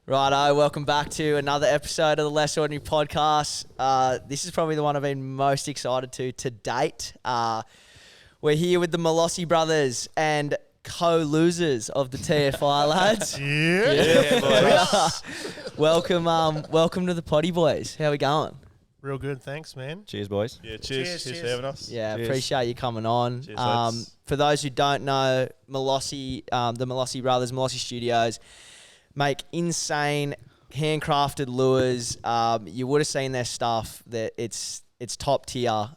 Righto, welcome back to another episode of the Less Ordinary podcast. This is probably the one I've been most excited to date. We're here with the Malosi brothers and co-losers of the TFI lads. Yeah, boys. Welcome to the potty boys. How we going? Real good, thanks, man. Cheers, boys. Yeah, cheers for having us. Yeah, Cheers. appreciate you coming on. Cheers, lads. For those who don't know, Malosi, the Malosi brothers, Malosi Studios, make insane handcrafted lures. You would have seen their stuff. That it's top tier.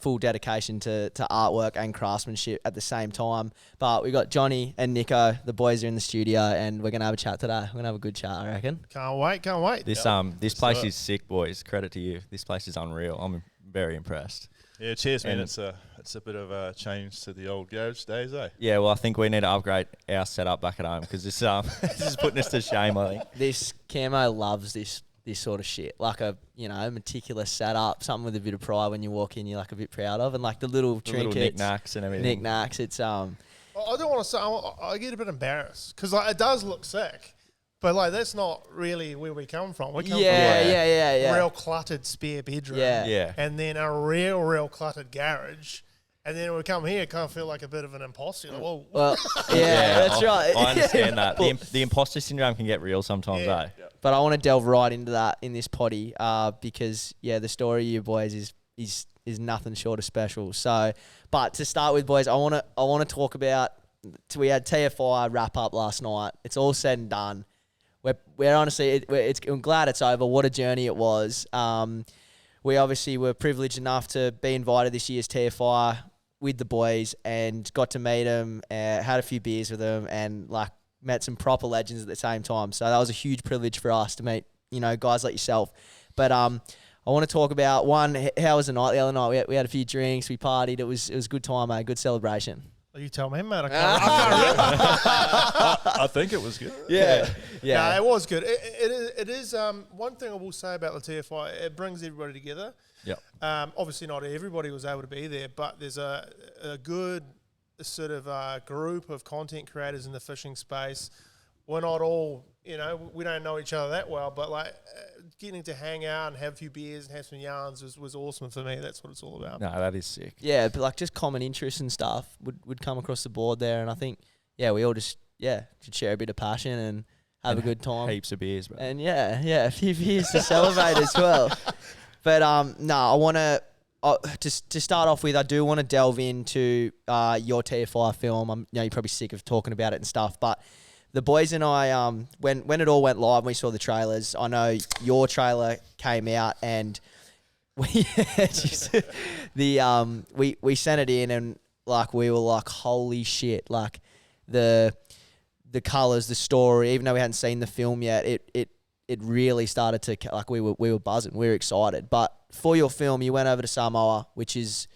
Full dedication to artwork and craftsmanship at the same time. But we got Jonny and Niko. The boys are in the studio, and we're gonna have a chat today. We're gonna have a good chat, I reckon. Can't wait. This place is sick, boys. Credit to you. This place is unreal. I'm very impressed. Yeah, cheers, man. And It's a bit of a change to the old garage days, eh? Yeah, well, I think we need to upgrade our setup back at home because this this is putting us to shame, I think. This Camo loves this sort of shit, like a meticulous setup, something with a bit of pride when you walk in, you're like a bit proud of, and like the little trinkets, knick-knacks and everything. Knick-knacks. It's I don't want to say, I get a bit embarrassed because it does look sick, but that's not really where we come from. We come from yeah. real cluttered spare bedroom, Yeah. and then a real cluttered garage. And then when we come here, it kind of feel like a bit of an imposter. Like, whoa. well, that's right. I understand that. The imposter syndrome can get real sometimes, eh? Yeah. But I want to delve right into that in this potty, because the story of you boys is nothing short of special. So, but to start with, boys, I want to talk about. We had TFI wrap up last night. It's all said and done. We're honestly, I'm glad it's over. What a journey it was. We obviously were privileged enough to be invited this year's TFI with the boys and got to meet them, had a few beers with them, and met some proper legends at the same time. So that was a huge privilege for us to meet, guys like yourself. But I want to talk about how was the night the other night? We had a few drinks, we partied. It was a good time, mate. Good celebration. You tell me, mate. I can't remember. I think it was good. Yeah. No, it was good. It is one thing I will say about the TFI, it brings everybody together. Yep. Obviously not everybody was able to be there, but there's a good sort of group of content creators in the fishing space. We're not all, we don't know each other that well, but getting to hang out and have a few beers and have some yarns was awesome for me. That's what it's all about. No, that is sick. Yeah, but just common interests and stuff would come across the board there, and I think we all just should share a bit of passion and have a good time. Heaps of beers, bro. And a few beers to celebrate as well. But I want to start off with, I do want to delve into your TFI film. You're probably sick of talking about it and stuff, but the boys and I, when it all went live, we saw the trailers. I know your trailer came out, and we sent it in, and we were like, holy shit! Like the colors, the story. Even though we hadn't seen the film yet, it really started to we were buzzing. We were excited. But for your film, you went over to Samoa, which is.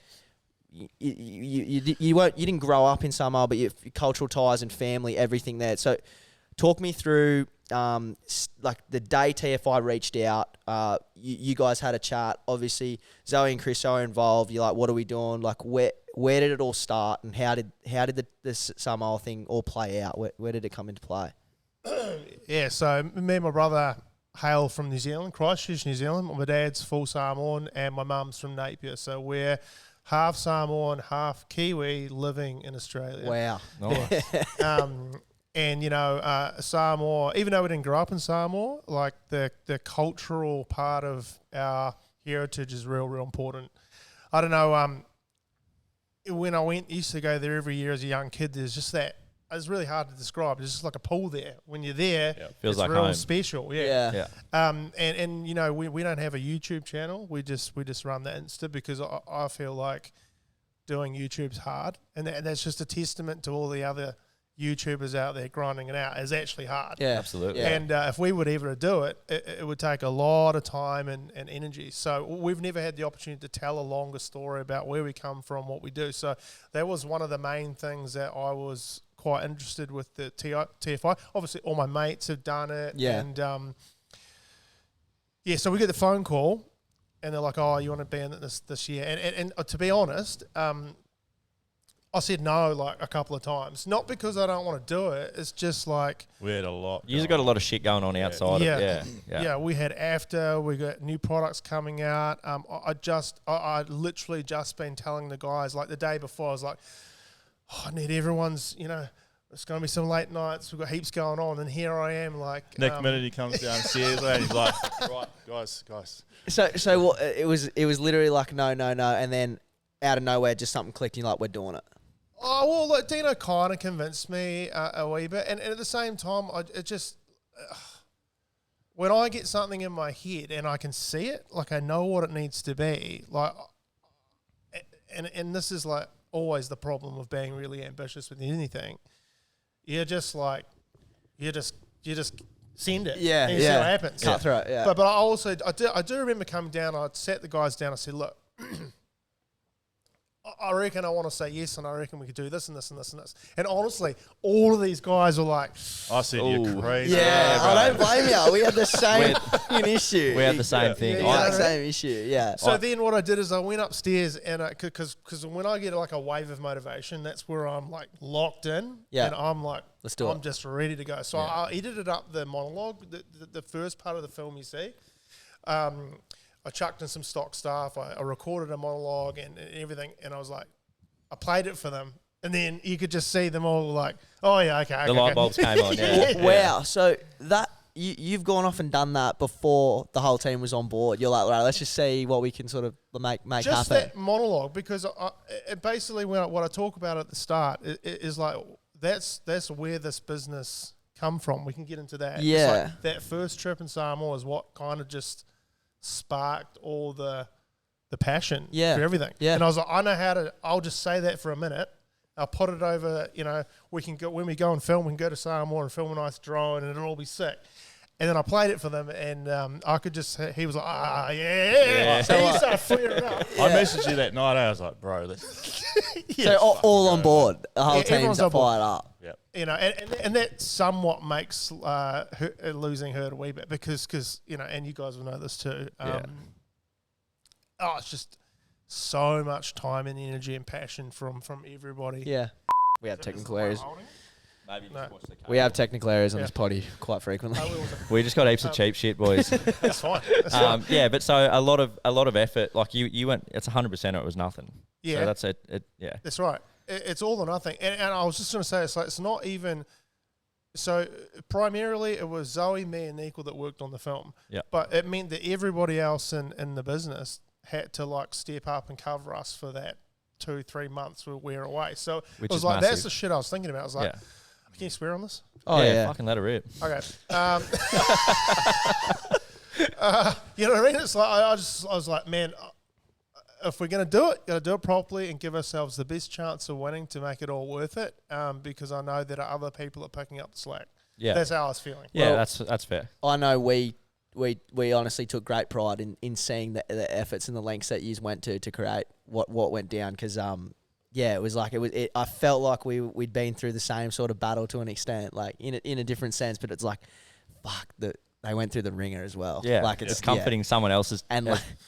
You didn't grow up in Samoa, but your cultural ties and family, everything there. So, talk me through the day TFI reached out. You guys had a chat. Obviously, Zoe and Chris are involved. You're like, what are we doing? Where did it all start, and how did the Samoa thing all play out? Where did it come into play? Yeah, so me and my brother hail from New Zealand, Christchurch, New Zealand. My dad's full Samoan, and my mum's from Napier. So we're half Samoan, half Kiwi, living in Australia. Wow. Nice. And Samoa, even though we didn't grow up in Samoa, the cultural part of our heritage is real important. I don't know, when I used to go there every year as a young kid, there's just that. It's really hard to describe. There's just like a pool there. When you're there, Feels it's like real home. special. Yeah. And we don't have a YouTube channel. We just run the Insta because I feel like doing YouTube's hard, and that's just a testament to all the other YouTubers out there grinding it out. It's actually hard. Yeah, absolutely. Yeah. And if we would ever do it, it would take a lot of time and energy. So we've never had the opportunity to tell a longer story about where we come from, what we do. So that was one of the main things that I was quite interested with the TFI. Obviously, all my mates have done it. Yeah. And so we get the phone call, and they're like, "Oh, you want to be in it this year?" And to be honest, I said no like a couple of times. Not because I don't want to do it. It's just like We had a lot. You've got a lot of shit going on outside. Yeah. Yeah. we had after, we got new products coming out. I literally just been telling the guys like the day before, I was like, I need everyone's, it's going to be some late nights. We've got heaps going on. And here I am like. Next minute he comes downstairs and he's like, right, guys. So what, it was literally like no, and then out of nowhere just something clicked. And you're like, we're doing it. Oh, well, look, Dino kind of convinced me a wee bit. And at the same time, when I get something in my head and I can see it, like I know what it needs to be, like, and this is like always the problem of being really ambitious with anything. You're just like, you just send it. Yeah, and you see what happens. Cut through it, yeah. But I do remember coming down, I sat the guys down, I said, look, I reckon I want to say yes, and I reckon we could do this and this and this and this. And honestly, all of these guys were like, I said, you're crazy. Yeah, I don't blame you. We had the same issue. We had the same thing. Yeah, same issue, yeah. So then what I did is I went upstairs and because when I get like a wave of motivation, that's where I'm like locked in. Yeah. And I'm like, let's do I'm just ready to go. So I edited up the monologue, the first part of the film you see. I chucked in some stock stuff. I recorded a monologue and everything. And I was like, I played it for them. And then you could just see them all like, oh, yeah, okay. The light bulbs came on, yeah. Wow. So that you've gone off and done that before the whole team was on board. You're like, right, let's just see what we can sort of make just happen. That monologue, because it basically what I talk about at the start is like, that's where this business come from. We can get into that. Yeah. It's like that first trip in Samoa is what kind of just sparked all the passion for everything. Yeah. And I was like, I know how to, I'll just say that for a minute. I'll put it over, we can go, when we go and film, we can go to Samoa and film a nice drone and it'll all be sick. And then I played it for them and I could just, he was like, yeah. So he started flaring up. I messaged you that night. I was like, bro, let's. So all on board. The whole team's fired up. Yep. And that somewhat makes losing hurt a wee bit because and you guys will know this too. It's just so much time and energy and passion from everybody. Yeah. We have technical errors. Maybe just watch the We have technical errors on this potty quite frequently. We just got heaps of cheap shit, boys. That's fine. Yeah, but so a lot of effort. Like you went, it's 100%. It was nothing. Yeah, so that's it. Yeah, that's right. It's all or nothing. And I was just going to say, it's not even. So primarily, it was Zoe, me, and Niko that worked on the film. Yeah. But it meant that everybody else in the business had to like step up and cover us for that 2-3 months we're away. So which it was is like massive. That's the shit I was thinking about. I was like, can you swear on this? Oh yeah. Fucking let it rip. Okay. You know what I mean? It's like I was like, man, if we're gonna do it, gotta do it properly and give ourselves the best chance of winning to make it all worth it. Because I know that other people are picking up the slack. Yeah, that's how I was feeling. Yeah, well, that's fair. I know we honestly took great pride in seeing the efforts and the lengths that you went to create what went down because it was like I felt like we'd been through the same sort of battle to an extent, like in a different sense, but it's like fuck they went through the ringer as well. Yeah, like it's comforting someone else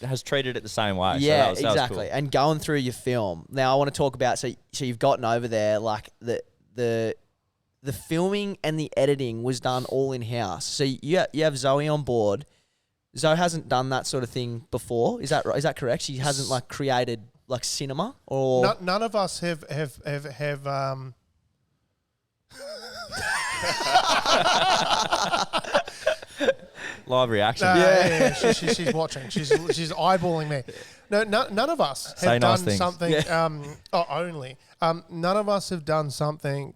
has treated it the same way. Yeah, so exactly. Cool. And going through your film now, I want to talk about so you've gotten over there like the filming and the editing was done all in house. So you have Zoe on board. Zoe hasn't done that sort of thing before. Is that right? Is that correct? She hasn't like created like cinema or none of us have live reaction. Yeah. She's watching. She's eyeballing me. No, none of us have done something. None of us have done something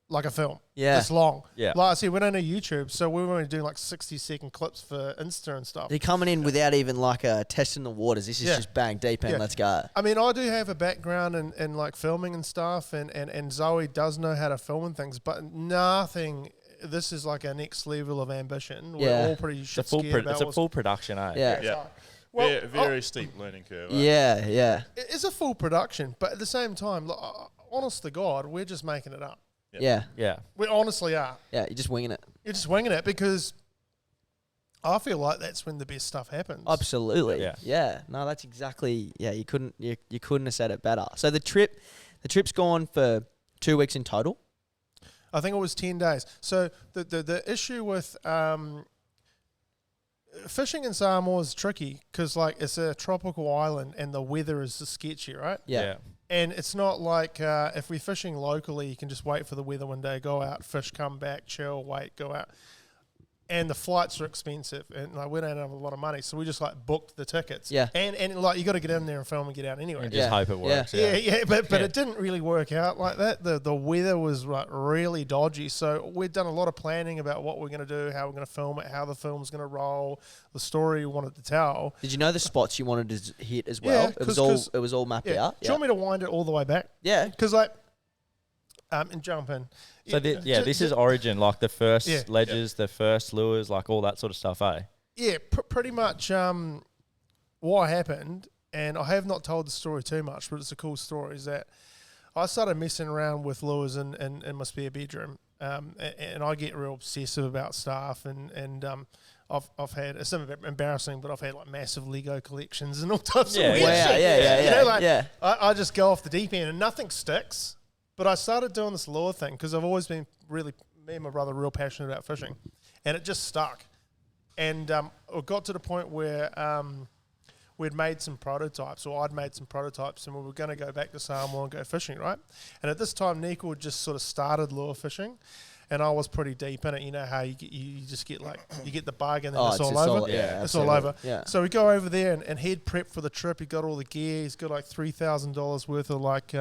like a film. Yeah, this long. Yeah, like I said, we don't know YouTube, so we were only doing like 60-second clips for Insta and stuff. You're coming in without even like a test in the waters. This is just bang deep in. Let's go. I mean, I do have a background in like filming and stuff, and Zoe does know how to film and things, but nothing. This is like a next level of ambition. We're all pretty scared about it's a full production, eh? Yeah. Well, very steep learning curve. Yeah. It is a full production, but at the same time, honest to God, we're just making it up. Yeah. We honestly are. Yeah, you're just winging it. You're just winging it because I feel like that's when the best stuff happens. Absolutely. Yeah. No, that's exactly. Yeah, you couldn't have said it better. So the trip The trip's gone for 2 weeks in total. I think it was 10 days. So the issue with fishing in Samoa is tricky because like it's a tropical island and the weather is sketchy, right? Yeah. And it's not like if we're fishing locally, you can just wait for the weather one day, go out, fish, come back, chill, wait, go out. And the flights are expensive, and like we don't have a lot of money, so we just like booked the tickets. Yeah. And like you got to get in there and film and get out anyway. And just hope it works. Yeah, but it didn't really work out like that. The weather was like really dodgy, so we'd done a lot of planning about what we're going to do, how we're going to film it, how the film's going to roll, the story we wanted to tell. Did you know the spots you wanted to hit as well? Yeah, it was all mapped out. Do you want me to wind it all the way back? Yeah. Because like, and jump in. So this is origin, like the first ledges, the first lures, like all that sort of stuff, eh? Yeah, pretty much what happened, and I have not told the story too much, but it's a cool story, is that I started messing around with lures in my spare bedroom, and I get real obsessive about stuff, and I've had, it's a bit embarrassing, but I've had like massive Lego collections and all types of weird shit. Yeah. I just go off the deep end and nothing sticks. But I started doing this lure thing because I've always been me and my brother real passionate about fishing, and it just stuck. And it got to the point where we'd made some prototypes, or I'd made some prototypes, and we were going to go back to Samoa and go fishing, right? And at this time, Niko had just sort of started lure fishing, and I was pretty deep in it. You know how you just get like, you get the bug and then it's all over? It's all over. Yeah. So we go over there, and he'd prepped for the trip. He got all the gear. He's got like $3,000 worth of like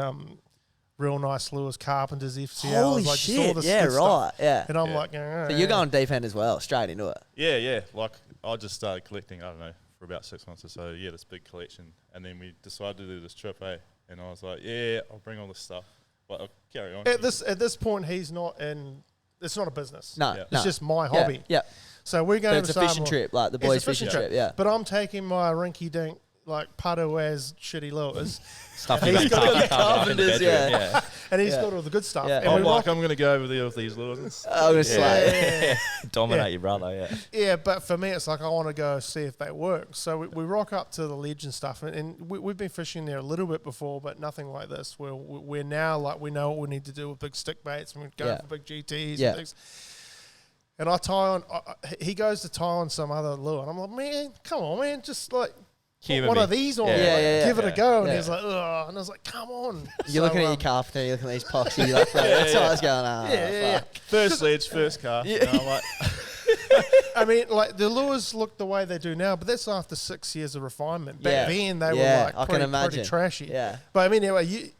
real nice lures, carpenters, FCLs. Holy like shit, just all this yeah, good right, stuff. yeah. And I'm like, So you're going deep end as well, straight into it. Yeah. Like I just started collecting, I don't know, for about 6 months or so. Yeah, this big collection. And then we decided to do this trip, eh? And I was like, yeah, I'll bring all this stuff. But I'll carry on. At this point, he's not in, it's not a business. No, It's just my hobby. Yeah. So we're going But it's to a fishing Samoa. trip, like the It's a boys' fishing trip, yeah. But I'm taking my rinky-dink, like Paduaz shitty lures. Stuff And he's got the carpenters, yeah. And he's got all the good stuff. Yeah. And I'm we like, I'm going to go over there with these lures. I'm going to slay. Dominate your brother, yeah. Yeah, but for me, it's like I want to go see if they work. So we rock up to the ledge and stuff, and we've been fishing there a little bit before, but nothing like this. We're now like, we know what we need to do with big stick baits, and we're going for big GTs and things. And I tie on, he goes to tie on some other lure, and I'm like, man, come on, man, just like, put one of these on, give it a go. And he's like, ugh. And I was like, come on. You're looking at your carpenter, you're looking at these poxy, you're like, that's what I was going, fuck. First sledge, first cast. Yeah. And I'm like, I mean, like, the lures look the way they do now, but that's after 6 years of refinement. Back then, they were like pretty trashy. Yeah. But I mean, anyway,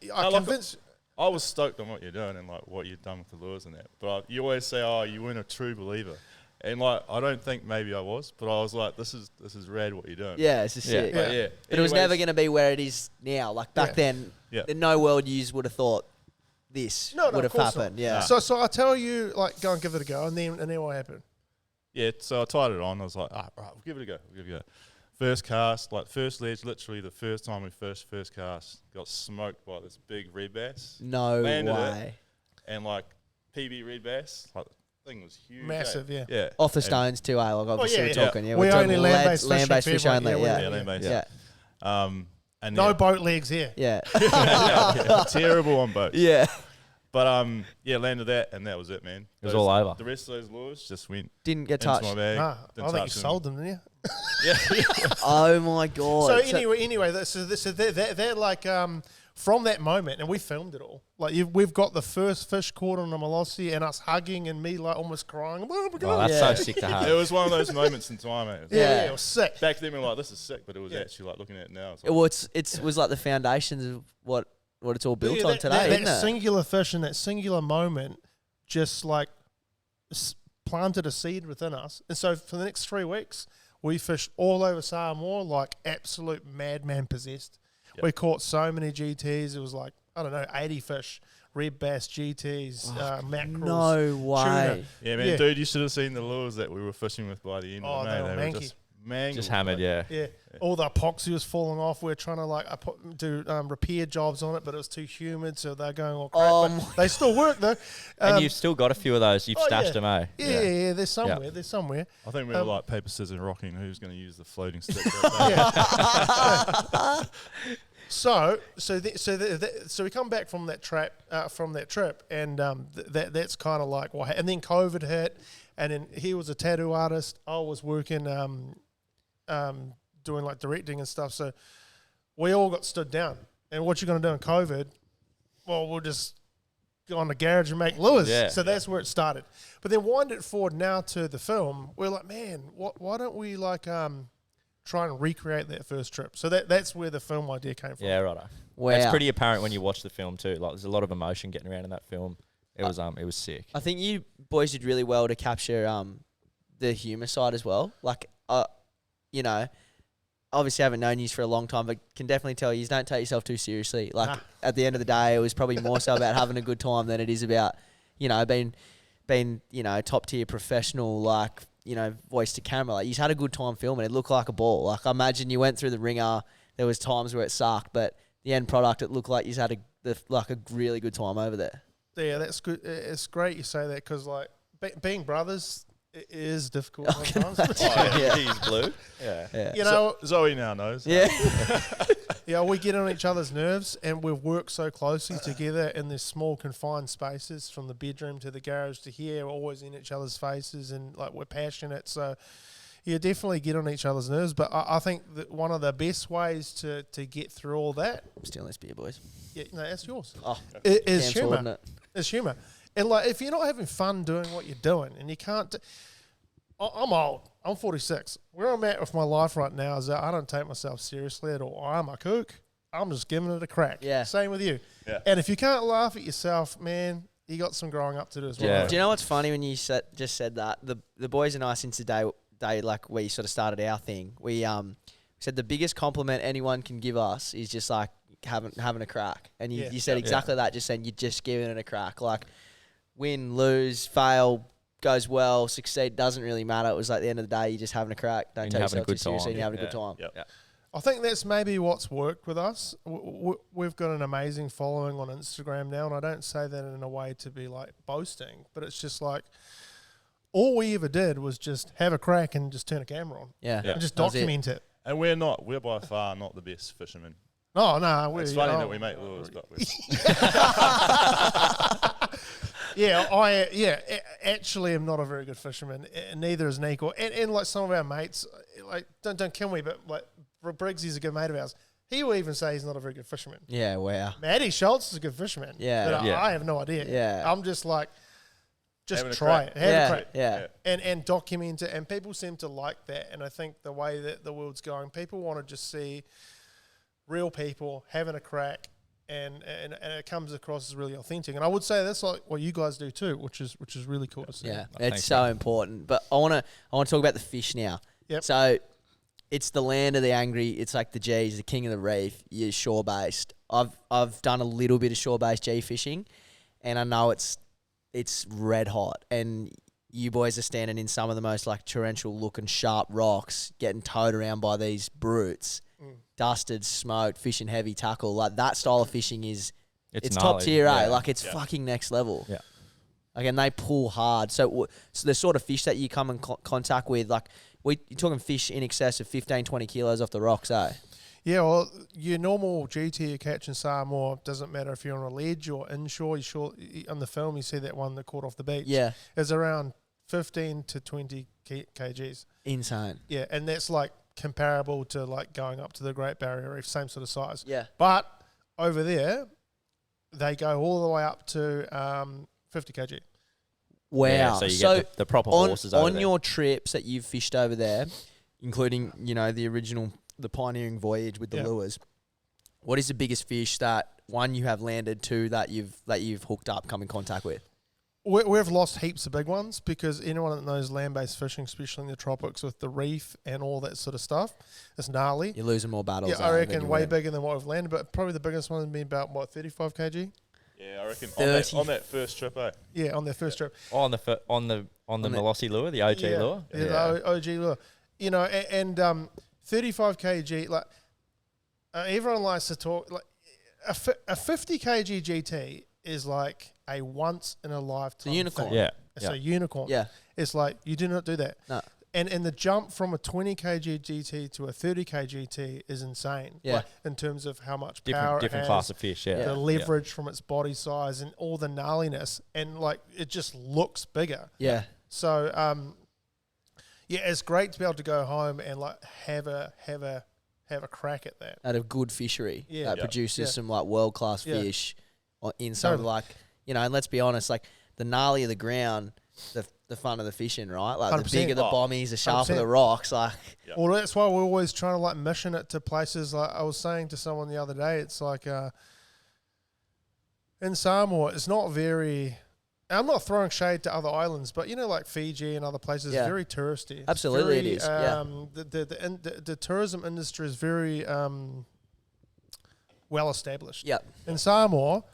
I was stoked on what you're doing and like what you've done with the lures and that. But you always say, oh, you weren't a true believer. And like, I don't think maybe I was, but I was like, this is rad what you're doing. Yeah, it's just sick. But yeah. But it was never going to be where it is now. Like back then, no world users would have thought this would have happened. Yeah. So I tell you, like, go and give it a go, and then what happened? Yeah, so I tied it on. I was like, right, we'll give it a go. First cast, like first ledge, literally the first time we fished, first cast, got smoked by this big red bass. No Landed way. It, and like PB red bass, like thing was huge. Massive, Yeah. Off the stones too, eh? Like obviously we're talking. Yeah, we we're only talking land-based fish only. Yeah, land-based. Yeah. And no boat legs here. Yeah. Terrible on boats. Yeah. But landed that, and that was it, man. It was all over. The rest of those lures just went Didn't get into touched. my bag. I Didn't think you touch them. sold them, didn't you? Oh my god. So anyway, they're like from that moment, and we filmed it all. Like we've got the first fish caught on the Malosi, and us hugging, and me like almost crying. Oh my god! That's so sick to have. It was one of those moments in time, mate. Yeah, it was sick. Back then, we were like, this is sick, but it was actually like looking at it now. It's like, Well, it was like the foundations of what it's all built on today, that isn't it? singular fish in that singular moment just like planted a seed within us. And so for the next 3 weeks, we fished all over Samoa like absolute madman possessed. Yep. We caught so many GTs. It was like, I don't know, 80 fish, red bass, GTs, mackerels. No way. Tuna. yeah, man, dude, you should have seen the lures that we were fishing with by the end of the they day. were They were manky. just mangled. Just hammered, yeah. Yeah, all the epoxy was falling off. We are trying to like do repair jobs on it, but it was too humid, so they're going all crap. But they still work though. And you've still got a few of those. You've stashed them, eh? Yeah, they're somewhere. They're somewhere. I think we were like paper, scissors, rocking who's going to use the floating stick. So we come back from that trip, and that's kind of like what. And then COVID hit, and then he was a tattoo artist. I was working, doing like directing and stuff. So we all got stood down. And what you're going to do in COVID? Well, we'll just go on the garage and make lures. Yeah. So that's where it started. But then wind it forward now to the film. We're like, man, why don't we like try and recreate that first trip? So that's where the film idea came from. Yeah, righto. Wow. It's pretty apparent when you watch the film too. Like, there's a lot of emotion getting around in that film. It was sick. I think you boys did really well to capture the humour side as well. Like, you know, obviously I haven't known you for a long time, but can definitely tell you don't take yourself too seriously. Like, at the end of the day, it was probably more so about having a good time than it is about, you know, being you know, top tier professional, like, you know, voice to camera. Like, you just had a good time filming. It looked like a ball. Like, I imagine you went through the ringer. There was times where it sucked, but the end product, it looked like you had a really good time over there. Yeah, that's good. It's great you say that because, like, being brothers is difficult sometimes. Yeah. He's blue. Yeah. You know, Zoe now knows. Yeah. Yeah, we get on each other's nerves, and we've worked so closely together in these small confined spaces, from the bedroom to the garage to here. We're always in each other's faces, and like we're passionate. So, yeah, definitely get on each other's nerves. But I think that one of the best ways to get through all that, I'm stealing this beer, boys. yeah, no, that's yours. Oh, Is cancelled, humour. isn't it? It's humour. And like, if you're not having fun doing what you're doing, and you can't, I'm old. I'm 46. Where I'm at with my life right now is that I don't take myself seriously at all. I'm a kook. I'm just giving it a crack. Yeah. Same with you. Yeah. And if you can't laugh at yourself, man, you got some growing up to do as well. Yeah. Do you know what's funny when you just said that? The boys and I, since the day like we sort of started our thing, we said the biggest compliment anyone can give us is just like having a crack. And you said exactly that, just saying you're just giving it a crack. Like, win, lose, fail, goes well, succeed, doesn't really matter. It was like, at the end of the day, you're just having a crack. Don't And take you're having a yourself too good seriously, and time. you're having a good time. Yep. Yeah. I think that's maybe what's worked with us. We've got an amazing following on Instagram now, and I don't say that in a way to be like boasting, but it's just like all we ever did was just have a crack and just turn a camera on Yeah. and just That was it. document it. And we're by far not the best fishermen. No, It's funny that we make lures, but we're actually am not a very good fisherman. Neither is Niko. And like some of our mates, like don't kill me, but like Briggs is a good mate of ours. He will even say he's not a very good fisherman. Yeah, wow. Maddie Schultz is a good fisherman. Yeah. But Yeah. I have no idea. Yeah. I'm just like, just Having a try crack. it. Have a crack. Yeah. And document it. And people seem to like that. And I think the way that the world's going, people want to just see real people having a crack, and it comes across as really authentic. And I would say that's like what you guys do too, which is really cool to see. Yeah, Thanks, it's so mate. important. But I want to talk about the fish now. Yep. So it's the land of the angry. It's like the G's, the king of the reef. You're shore based. I've done a little bit of shore based G fishing, and I know it's red hot. And you boys are standing in some of the most like torrential looking sharp rocks, getting towed around by these brutes. Dusted, smoked, fishing heavy tackle. Like, that style of fishing it's top gnarly. tier, eh? Yeah. Like, it's fucking next level. Yeah. Like, and they pull hard. So the sort of fish that you come in contact with, like, you're talking fish in excess of 15, 20 kilos off the rocks, eh? Yeah, well, your normal GT you catch in Samoa, doesn't matter if you're on a ledge or inshore. On the film, you see that one that caught off the beach. Yeah. Is around 15 to 20 kgs. Insane. Yeah, and that's like comparable to like going up to the Great Barrier Reef, same sort of size. Yeah. But over there, they go all the way up to 50 kg. Wow. Yeah, so you get the proper horses over on there. your trips that you've fished over there, including, you know, the pioneering voyage with the lures, what is the biggest fish that, one, you have landed, two, that you've hooked up, come in contact with? We've lost heaps of big ones because anyone that knows land-based fishing, especially in the tropics with the reef and all that sort of stuff, it's gnarly. You're losing more battles. Yeah, I than reckon you way win. bigger than what we've landed, but probably the biggest one has been about, 35 kg? Yeah, I reckon 30. on that first trip, eh? Yeah, on their first trip. Oh, on the Malosi lure, the OG lure. Yeah, the OG lure. You know, and 35 kg, like, everyone likes to talk, like, a 50 kg GT is like a once in a lifetime unicorn. thing. Yeah. It's a unicorn. Yeah. It's like, you do not do that. No. And the jump from a 20 kg GT to a 30 kg GT is insane. Yeah. Like, in terms of how much power different it class has, of fish. the leverage from its body size, and all the gnarliness, and like it just looks bigger. Yeah. So yeah, it's great to be able to go home and like have a crack at that. At a good fishery that produces some like world class fish in some like, you know, and let's be honest, like the gnarlier the ground, the fun of the fishing, right? Like 100%. the bigger the bommies, the sharper 100%. the rocks. Like, Well, that's why we're always trying to like mission it to places. Like I was saying to someone the other day, it's like in Samoa, it's not very. I'm not throwing shade to other islands, but you know, like Fiji and other places, it's very touristy. It's absolutely, very, it is. The tourism industry is very well established. Yep. In Samoa,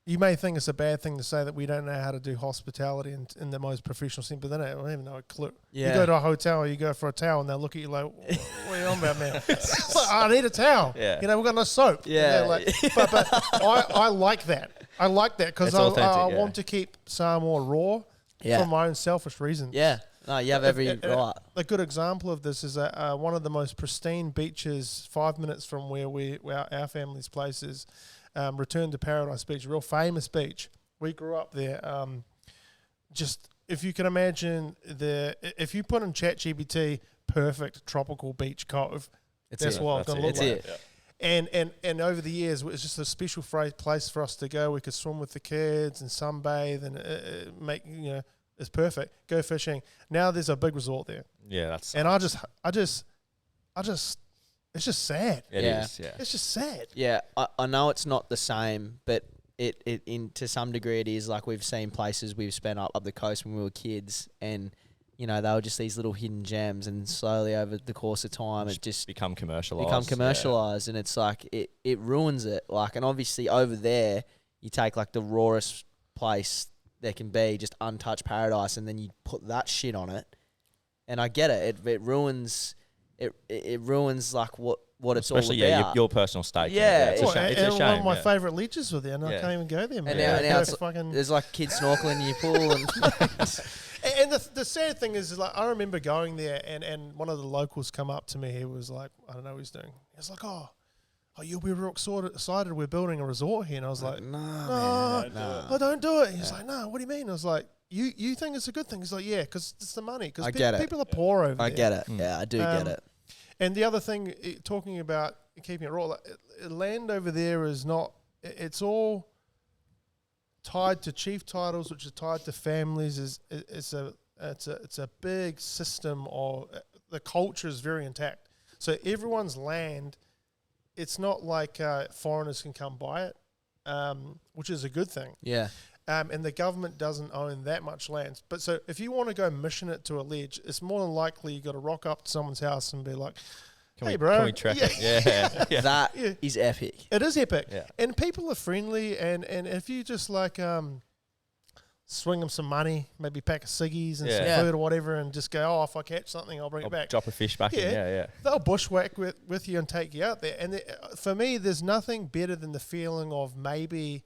you may think it's a bad thing to say that we don't know how to do hospitality in the most professional sense, but they don't even know a clue. Yeah. You go to a hotel or you go for a towel and they'll look at you like, what are you on about, man? It's like, I need a towel. Yeah. You know, we've got no soap. Yeah. You know, like, but I like that. I like that because I want to keep Samoa raw for my own selfish reasons. Yeah. No, you have every right. A good example of this is one of the most pristine beaches 5 minutes from where our family's place is. Return to Paradise Beach, a real famous beach. We grew up there. Just if you can imagine if you put in ChatGPT perfect tropical beach cove, that's what it's going to look like. And over the years, it was just a special place for us to go. We could swim with the kids and sunbathe and make, you know, it's perfect. Go fishing. Now there's a big resort there. Yeah, that's. And I just, it's just sad. It is. Yeah. It's just sad. Yeah, I know it's not the same, but it in to some degree it is. Like we've seen places we've spent up the coast when we were kids, and you know they were just these little hidden gems, and slowly over the course of time it just become commercialized. And it's like it ruins it. Like, and obviously over there you take like the rawest place there can be, just untouched paradise, and then you put that shit on it, and I get it. It ruins. It ruins like what it's especially all about. your personal stake. Yeah, it's a shame. One of my favourite leeches were there, and I can't even go there, man. And now there's like kids snorkeling in your pool, and the sad thing is like I remember going there, and one of the locals come up to me. He was like, I don't know what he's doing. He was like, oh, you'll be real excited. We're building a resort here, and I was like, no, I don't do it. He's like, no, what do you mean? I was like, you think it's a good thing? He's like, yeah, because it's the money. Because people are poor over there. I get it. Yeah, I do get it. And the other thing, talking about keeping it raw, like, land over there is not. It's all tied to chief titles, which are tied to families. It's a big system of the culture is very intact. So everyone's land. It's not like foreigners can come buy it, which is a good thing. Yeah. And the government doesn't own that much land. But so if you want to go mission it to a ledge, it's more than likely you got to rock up to someone's house and be like, hey, bro. Can we track it? Yeah. That is epic. It is epic. Yeah. And people are friendly. And if you just like swing them some money, maybe pack of ciggies and some food or whatever, and just go, oh, if I catch something, I'll bring it back. Drop a fish back in. Yeah. They'll bushwhack with you and take you out there. And for me, there's nothing better than the feeling of maybe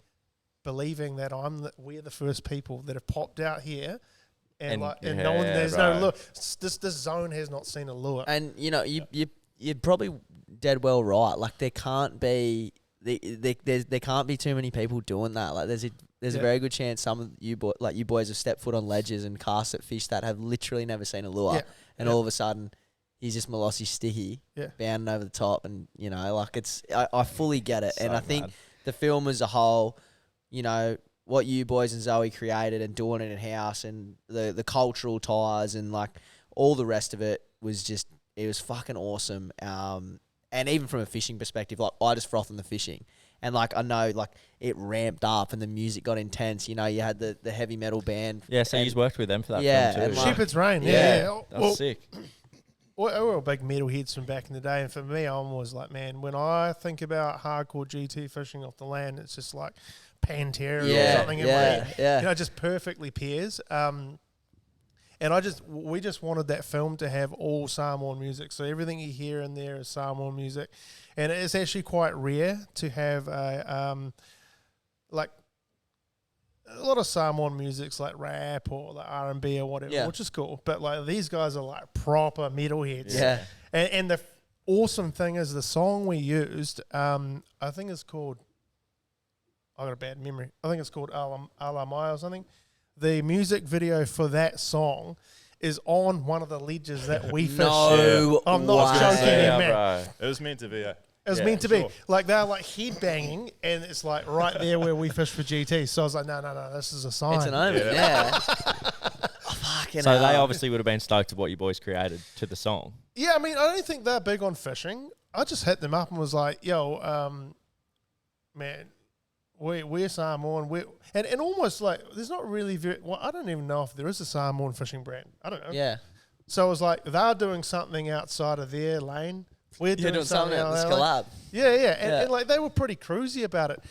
believing that we're the first people that have popped out here, and no one, there's no lure. This zone has not seen a lure. And you know, you're probably dead well right. Like there can't be there can't be too many people doing that. Like there's a very good chance some of you boys have stepped foot on ledges and cast at fish that have literally never seen a lure, and all of a sudden he's just Malosi sticky, bounding over the top, and you know, like I fully get it, and I think the film as a whole, you know, what you boys and Zoe created and doing it in house, and the cultural ties and like all the rest of it was just, it was fucking awesome. And even from a fishing perspective, like I just frothed on the fishing, and like I know like it ramped up and the music got intense. You know, you had the heavy metal band. Yeah, so you worked with them for that film too. Like, Shepherd's Rain. That's sick. We're all big metalheads from back in the day, and for me, I'm always like, man, when I think about hardcore GT fishing off the land, it's just like Pantera or something. You know, just perfectly pairs. And we just wanted that film to have all Samoan music. So everything you hear in there is Samoan music. And it's actually quite rare to have a lot of Samoan music's like rap or like R&B or whatever, which is cool. But like these guys are like proper metalheads. Yeah. And the awesome thing is the song we used, I think it's called, I got a bad memory. I think it's called Alamai or something. The music video for that song is on one of the ledges that we fished. No I'm not joking, man. Bro. It was meant to be. It was meant to be. Like, they're like head banging, and it's like right there where we fish for GT. So I was like, no, this is a sign. It's an omen, yeah. Fucking So hell. they obviously would have been stoked at what you boys created to the song. Yeah, I mean, I don't think they're big on fishing. I just hit them up and was like, yo, man, we're Samoan. And almost like, there's not really I don't even know if there is a Samoan fishing brand. I don't know. Yeah. So it was like, they're doing something outside of their lane. We're doing something else. out Let's of collab. Yeah. And like, they were pretty cruisy about it.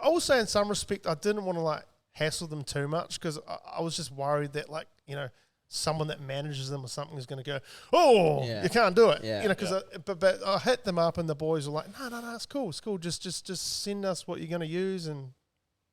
I will say in some respect, I didn't want to like hassle them too much because I was just worried that like, you know, someone that manages them or something is going to go, you can't do it. Yeah. You know, because but I hit them up and the boys were like, no, it's cool. Just send us what you're going to use and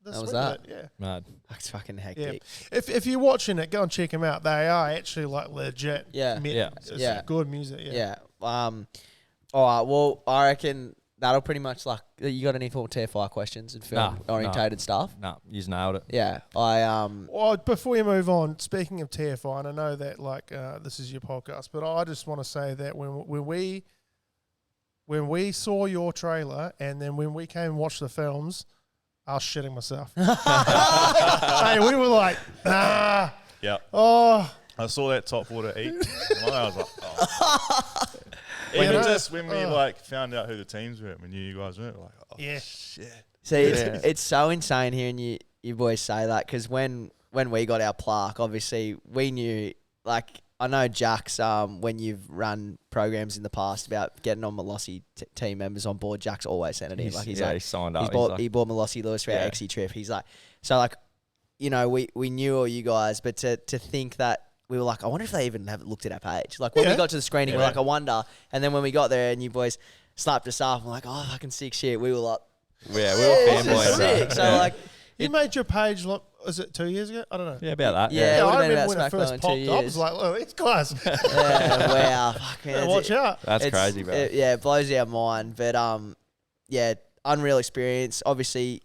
that was that. Yeah. Mad. That's fucking hectic. Yeah. If you're watching it, go and check them out. They are actually like legit. Yeah. It's good music. Yeah. All right. Well, I reckon that'll pretty much like. You got any more TFI questions and film orientated stuff? No, you just nailed it. Yeah. Well, before you move on, speaking of TFI, and I know that like this is your podcast, but I just want to say that when we saw your trailer and then when we came and watched the films, I was shitting myself. Hey, we were like, nah. Yeah. Oh. I saw that top water eat. I was like, oh. Even just when we like found out who the teams were, we knew you guys weren't. Like, oh shit. See, it's so insane hearing you boys say that because when we got our plaque, obviously we knew. Like I know Jack's when you've run programs in the past about getting on Malosi team members on board. Jack's always sent it in. Like he signed up. He bought Malosi Lewis for our XE trip. He's like, so like, you know, we knew all you guys, but to think that. We were like, I wonder if they even have looked at our page. Like when we got to the screening, we're like, I wonder. And then when we got there and you boys slapped us up, I'm like, oh, fucking sick shit. We were like, yeah, we were fanboys. Sick. So like, you made your page look. Was it 2 years ago? I don't know. Yeah, about that. Yeah, I it remember when it first popped up. I was like, oh, these guys. Wow. Fuck, man, watch out. That's crazy, bro. It blows our mind. But unreal experience. Obviously,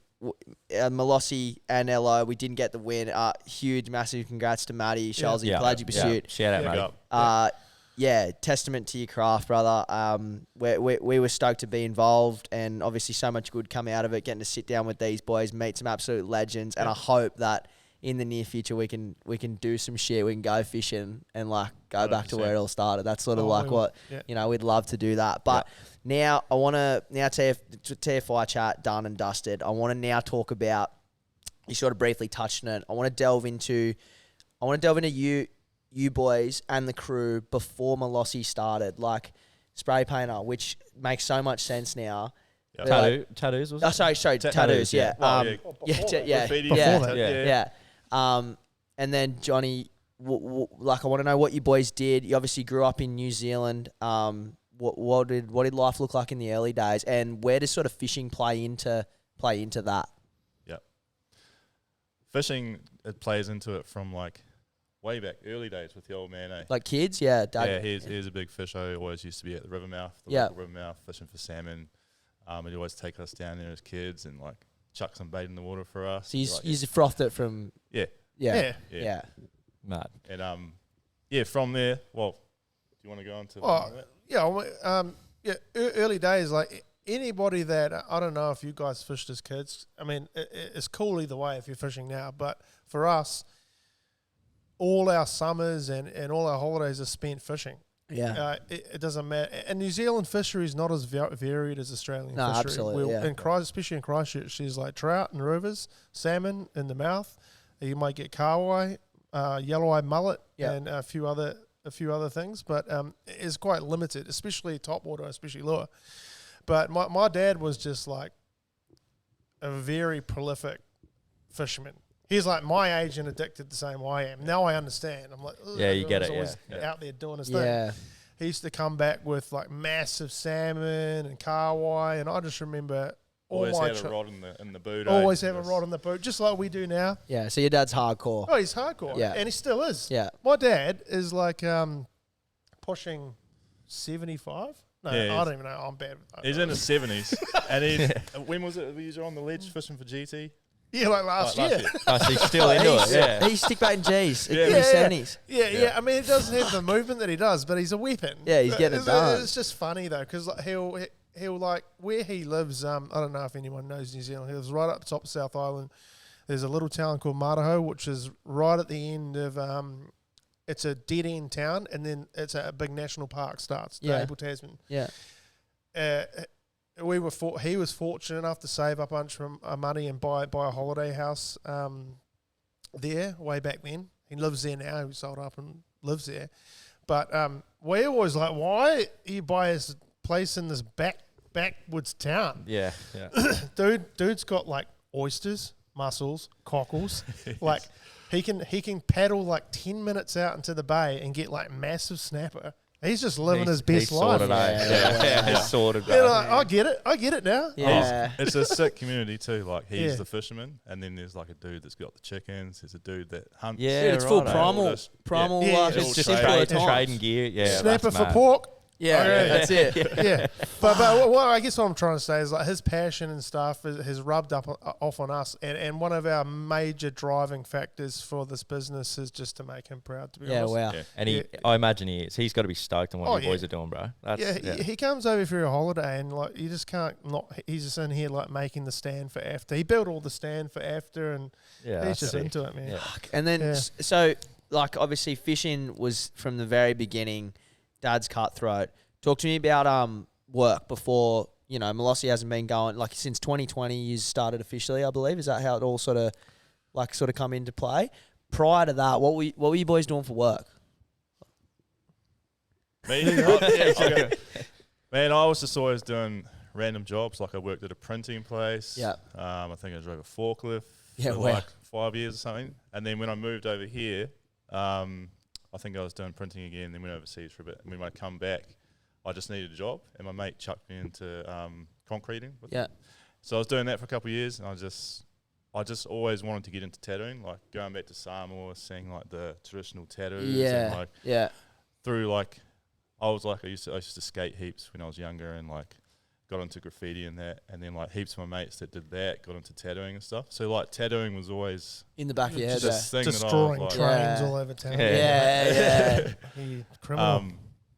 Malosi and Elo, we didn't get the win. Huge, massive congrats to Matty, Shalsey, Pelagic Pursuit. Shout out, Matty. Testament to your craft, brother. We were stoked to be involved, and obviously so much good come out of it. Getting to sit down with these boys, meet some absolute legends, and I hope that in the near future we can do some shit. We can go fishing and like go back to where it all started. That's sort of we'd love to do that. But now I want to TFI chat done and dusted. I want to now talk about. You sort of briefly touched on it. I want to delve into you boys and the crew before Malosi started, like spray painter, which makes so much sense now. Yep. Tattoos was it? Sorry, tattoos. Yeah. And then Jonny, like I want to know what you boys did. You obviously grew up in New Zealand. What did life look like in the early days, and where does sort of fishing play into that? Yep. Fishing, it plays into it from like way back, early days with the old man, eh? Like kids, yeah. Dad. Yeah, here's a big fish. I always used to be at the river mouth, local river mouth, fishing for salmon. He'd always take us down there as kids and like chuck some bait in the water for us. So you frothed it from... Yeah. Mad. And from there, well, do you want to go on to... early days, like anybody that, I don't know if you guys fished as kids. I mean, it's cool either way if you're fishing now, but for us, all our summers and all our holidays are spent fishing. Yeah. It doesn't matter. And New Zealand fishery is not as varied as Australian fishery. Absolutely, especially in Christchurch, there's like trout and rivers, salmon in the mouth. You might get kahawai, yellow-eyed mullet, and a few other things, but it's quite limited, especially topwater, especially lure. But my dad was just like a very prolific fisherman. He's like my age and addicted the same way I am. Now I understand. I'm like, you get it. Always out there doing his thing. He used to come back with like massive salmon and kahawai, and I just remember Always had a rod in the boot. Always have a rod in the boot, just like we do now. Yeah, so your dad's hardcore. Oh, he's hardcore. Yeah. And he still is. Yeah. My dad is like pushing 75. No, Yeah, I don't even know. I'm bad with that. He's in his 70s. And when was it? You were on the ledge fishing for GT? Yeah, like last year. Oh, so he's still into it, yeah. He's stick bait and G's in Yeah. his 70s. Yeah. I mean, he doesn't have the movement that he does, but he's a weapon. Yeah, he's getting it done. It's just funny though, because like, he'll like where he lives. I don't know if anyone knows New Zealand. He lives right up top of South Island. There's a little town called Maraho, which is right at the end of. It's a dead end town, and then it's a big national park starts. Yeah. Abel Tasman. Yeah. He was fortunate enough to save up a bunch of money and buy a holiday house there way back then. He lives there now. He sold up and lives there. But we always like, why you buy his place in this backwoods town? Yeah. Dude's got like oysters, mussels, cockles. Like he can paddle like 10 minutes out into the bay and get like massive snapper. He's just living his best life. He's sorted, Yeah, like, I get it now. Yeah. It's a sick community too. Like he's the fisherman, and then there's like a dude that's got the chickens. There's a dude that hunts. Yeah, Dude, it's full right, primal Yeah. like Yeah. it's All simpler trade- at times. trading gear. Yeah, Snapper that's for mad. pork. Yeah, Okay. that's it. Yeah, but what I guess what I'm trying to say is like his passion and stuff has rubbed off on us, and one of our major driving factors for this business is just to make him proud. To be honest. Wow. Yeah. And I imagine he is. He's got to be stoked on what you boys yeah. are doing, bro. He comes over for a holiday, and like you just can't not. He's just in here like making the stand for after. He built all the stand for after, and he's just into it, man. Yeah. And then, so, like, obviously, fishing was from the very beginning, Dad's cutthroat. Talk to me about work before, Malosi hasn't been going, like, since 2020, you started officially, I believe. Is that how it all sort of come into play? Prior to that, what were you boys doing for work? Me? Man, I was just always doing random jobs. Like I worked at a printing place. Yeah. I think I drove a forklift Yeah, for wow. like 5 years or something. And then when I moved over here, I think I was doing printing again, then went overseas for a bit. And when I come back, I just needed a job, and my mate chucked me into concreting. Yeah. So I was doing that for a couple of years, and I just always wanted to get into tattooing, like going back to Samoa, seeing like the traditional tattoos. And like through like, I used to skate heaps when I was younger, and like got into graffiti and that, and then like heaps of my mates that did that got into tattooing and stuff. So like tattooing was always In the back of your head, this thing destroying that I was trains like, all over town. Yeah. You criminal.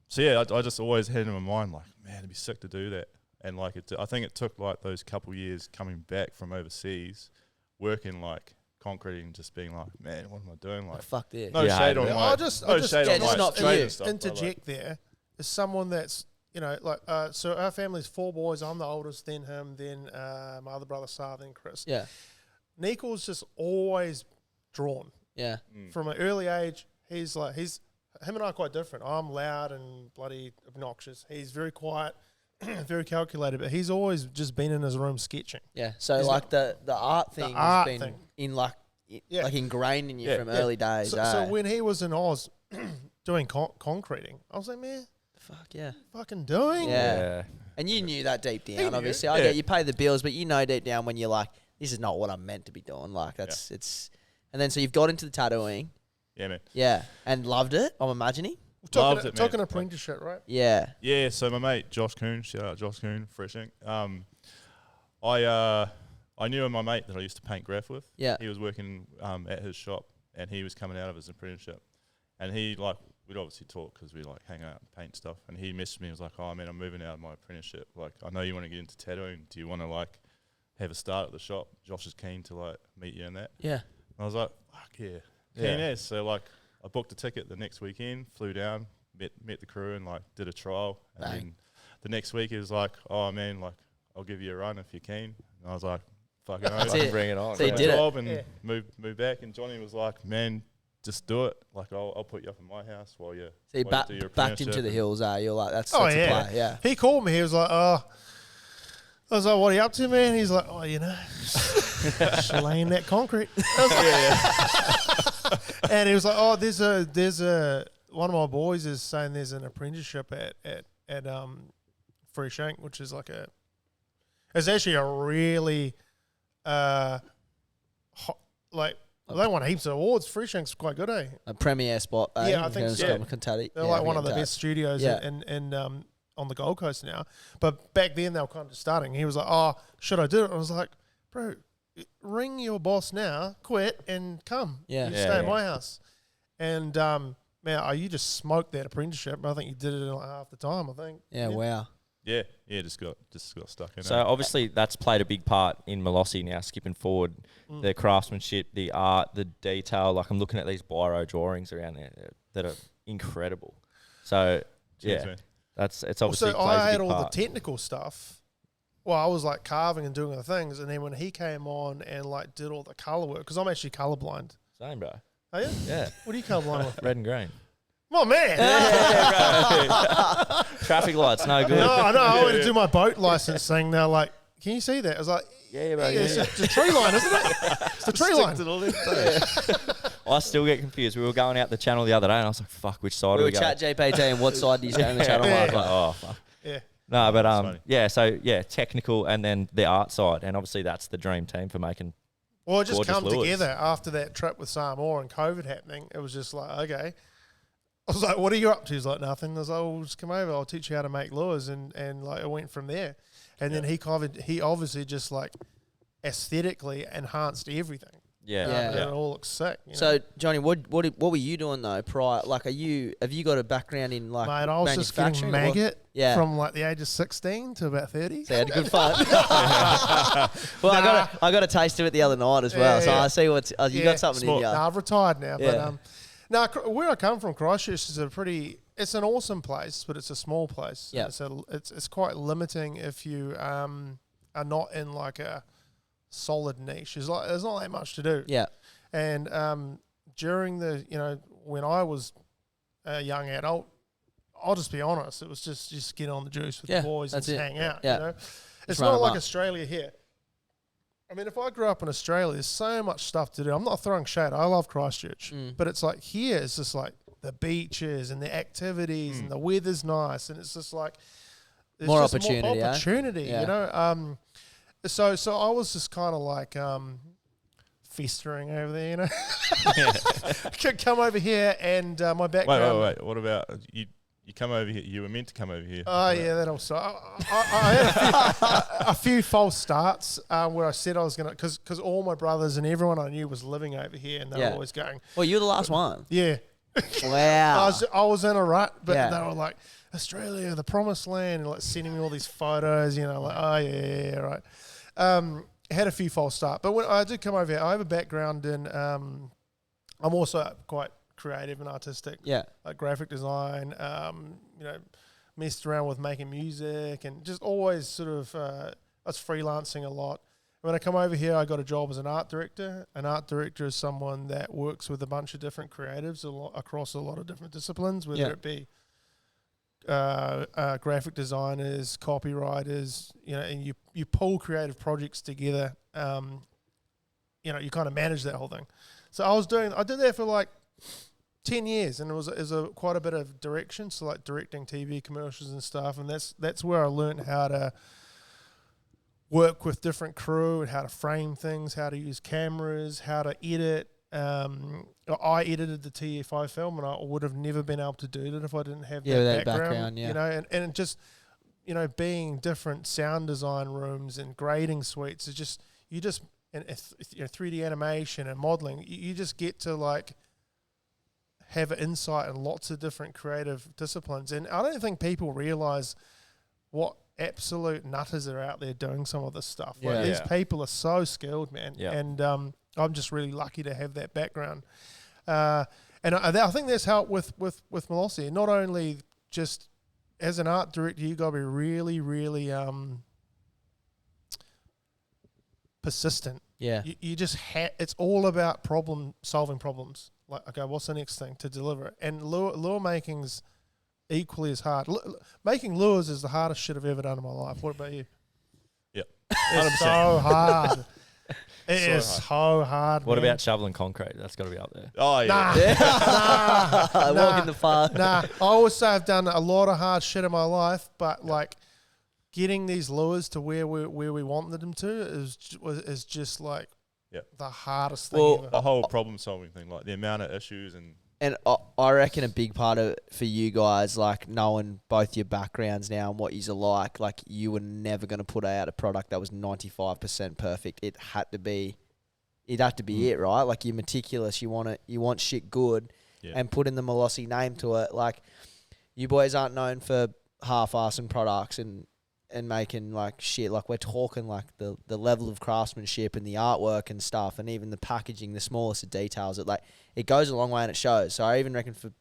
So yeah, I just always had in my mind like, man, it'd be sick to do that. And like I think it took like those couple years coming back from overseas, working like concreting, just being like, man, what am I doing? Like, Fuck this. no shade on my, I'll just shade on my not for trade you. and stuff. but, like, interject there is someone that's so our family's 4 boys. I'm the oldest, then him, then my other brother Sar, then Chris. Yeah. Niko's just always drawn Yeah. from an early age. Him and I are quite different. I'm loud and bloody obnoxious. He's very quiet, very calculated, but he's always just been in his room sketching. Yeah. So He's like the art thing art has been thing. in like ingrained in you from early days. So when he was in Oz doing concreting, I was like, man, fuck yeah. fucking doing. Yeah. And you knew that deep down, knew. obviously. I get you pay the bills, but you know deep down when you're like, this is not what I'm meant to be doing. Like it's and then so you've got into the tattooing. yeah, man. Yeah. And loved it, I'm imagining. Loved it, man. Talking apprenticeship, right? Yeah. Yeah, so my mate Josh Coon, shout out Josh Coon, Fresh Ink. I knew my mate that I used to paint graph with. Yeah. He was working at his shop, and he was coming out of his apprenticeship, and he like we'd obviously talk because we like hang out and paint stuff. And he messaged me, he was like, "Oh man, I'm moving out of my apprenticeship. Like, I know you want to get into tattooing. Do you want to like have a start at the shop? Josh is keen to like meet you in that." Yeah. And I was like, "Fuck yeah, keen as." So like, I booked a ticket the next weekend, flew down, met the crew, and like did a trial. And then the next week he was like, "Oh man, like I'll give you a run if you're keen." And I was like, "Fucking That's it. bring it on." So you did it. job and moved back. And Johnny was like, "Man, just do it. Like I'll put you up in my house while you." So you while you do your backed into apprenticeship." the hills, you're like, that's a yeah. play. Yeah. He called me. He was like, "Oh." I was like, "What are you up to, man?" He's like, "Oh, laying that concrete." And he was like, "Oh, there's a one of my boys is saying there's an apprenticeship at Fresh Ink, which is like It's actually a really, they won heaps of awards. Free Shank's quite good, eh? A premier spot, eh? Yeah, I think so. They're like one of the best studios in on the Gold Coast now. But back then they were kind of starting. He was like, "Oh, should I do it?" I was like, "Bro, ring your boss now, quit, and come. You stay at my house." And man, you just smoked that apprenticeship. I think you did it in like half the time. I think. Yeah. Wow. Yeah, just got stuck in. So obviously that's played a big part in Malosi now. Skipping forward, the craftsmanship, the art, the detail. Like I'm looking at these biro drawings around there that are incredible. So Cheers, man. it's obviously. So plays I a had big all part. the technical stuff. Well, I was like carving and doing other things, and then when he came on and like did all the color work, because I'm actually colorblind. Same, bro. Are you? Yeah. What are you colorblind with? Red and green. Oh man! Traffic lights, no good. No, I went to do my boat license thing. They're like, "Can you see that?" I was like, Yeah, bro. It's a tree line, isn't it? It's a tree line. I still get confused. We were going out the channel the other day, and I was like, "Fuck, which side We do were we go?" chat GPT and what side do you stand on the channel? I Like, was like, oh, fuck. Yeah. No, but funny. technical and then the art side, and obviously that's the dream team for making. Well, it just gorgeous come lures. together after that trip with Samoa and COVID happening. It was just like, okay. I was like, "What are you up to?" He's like, "Nothing." I was like, "Oh, just come over. I'll teach you how to make lures," and like I went from there. And then he obviously just like aesthetically enhanced everything. And it all looks sick. You So know? Johnny, what were you doing though prior? Like, have you got a background in like Mate, I was just getting manufacturing? maggot from like the age of 16 to about 30. So you had good fun. Well, I got a taste of it the other night as well. So I see you got something in you. Nah, I've retired now. Yeah. But where I come from, Christchurch is it's an awesome place, but it's a small place. Yeah. It's quite limiting if you are not in like a solid niche. There's not that much to do. Yeah. And during when I was a young adult, I'll just be honest, it was just get on the juice with the boys and just hang out. Yeah. You know, it's not like Australia here. I mean, if I grew up in Australia, there's so much stuff to do. I'm not throwing shade. I love Christchurch, but it's like here, it's just like the beaches and the activities and the weather's nice, and it's just like there's more just opportunity. More opportunity, you know. So I was just kind of like festering over there, you know. Come over here, and my background. Wait. What about you? You come over here. You were meant to come over here. Oh yeah, that also. I had a few false starts where I said I was gonna, because all my brothers and everyone I knew was living over here, and they were always going. Well, you're the last one. Yeah. Wow. I was in a rut, but they were like, Australia, the promised land, and like sending me all these photos, you know, like, oh yeah, right. Had a few false starts, but when I did come over here, I have a background in. I'm also quite creative and artistic, like graphic design. Messed around with making music and just always sort of. I was freelancing a lot. When I come over here, I got a job as an art director. An art director is someone that works with a bunch of different creatives across a lot of different disciplines, whether it be graphic designers, copywriters, you know, and you pull creative projects together. You kind of manage that whole thing. So I did that for like 10 years, and it was quite a bit of direction, so like directing TV commercials and stuff, and that's where I learned how to work with different crew and how to frame things, how to use cameras, how to edit. I edited the TF5 film, and I would have never been able to do that if I didn't have that background. You know, and just, you know, being different sound design rooms and grading suites is just and 3D animation and modeling. You just get to like have an insight in lots of different creative disciplines, and I don't think people realize what absolute nutters are out there doing some of this stuff. Like these people are so skilled, man. And I'm just really lucky to have that background. And I think that's helped with Malosi. Not only just as an art director, you got to be really, really persistent. Yeah. You just it's all about solving problems. Like, okay, what's the next thing to deliver it? And lure making's equally as hard. Making lures is the hardest shit I've ever done in my life. What about you? Yep. It's so hard. It is so hard. What man. about shoveling concrete? That's got to be up there. Oh yeah. Walk in the fire. I always say I've done a lot of hard shit in my life, but like getting these lures to where we wanted them to is just like the hardest thing ever. The whole problem solving thing, like the amount of issues And I reckon a big part of it for you guys, like knowing both your backgrounds now and what you're like you were never going to put out a product that was 95% perfect. It had to be it, right? Like you're meticulous. You want shit good, and putting the Malosi name to it. Like you boys aren't known for half-assing products and making like shit. Like we're talking like the level of craftsmanship and the artwork and stuff, and even the packaging, the smallest of details. It goes a long way and it shows. So I even reckon for,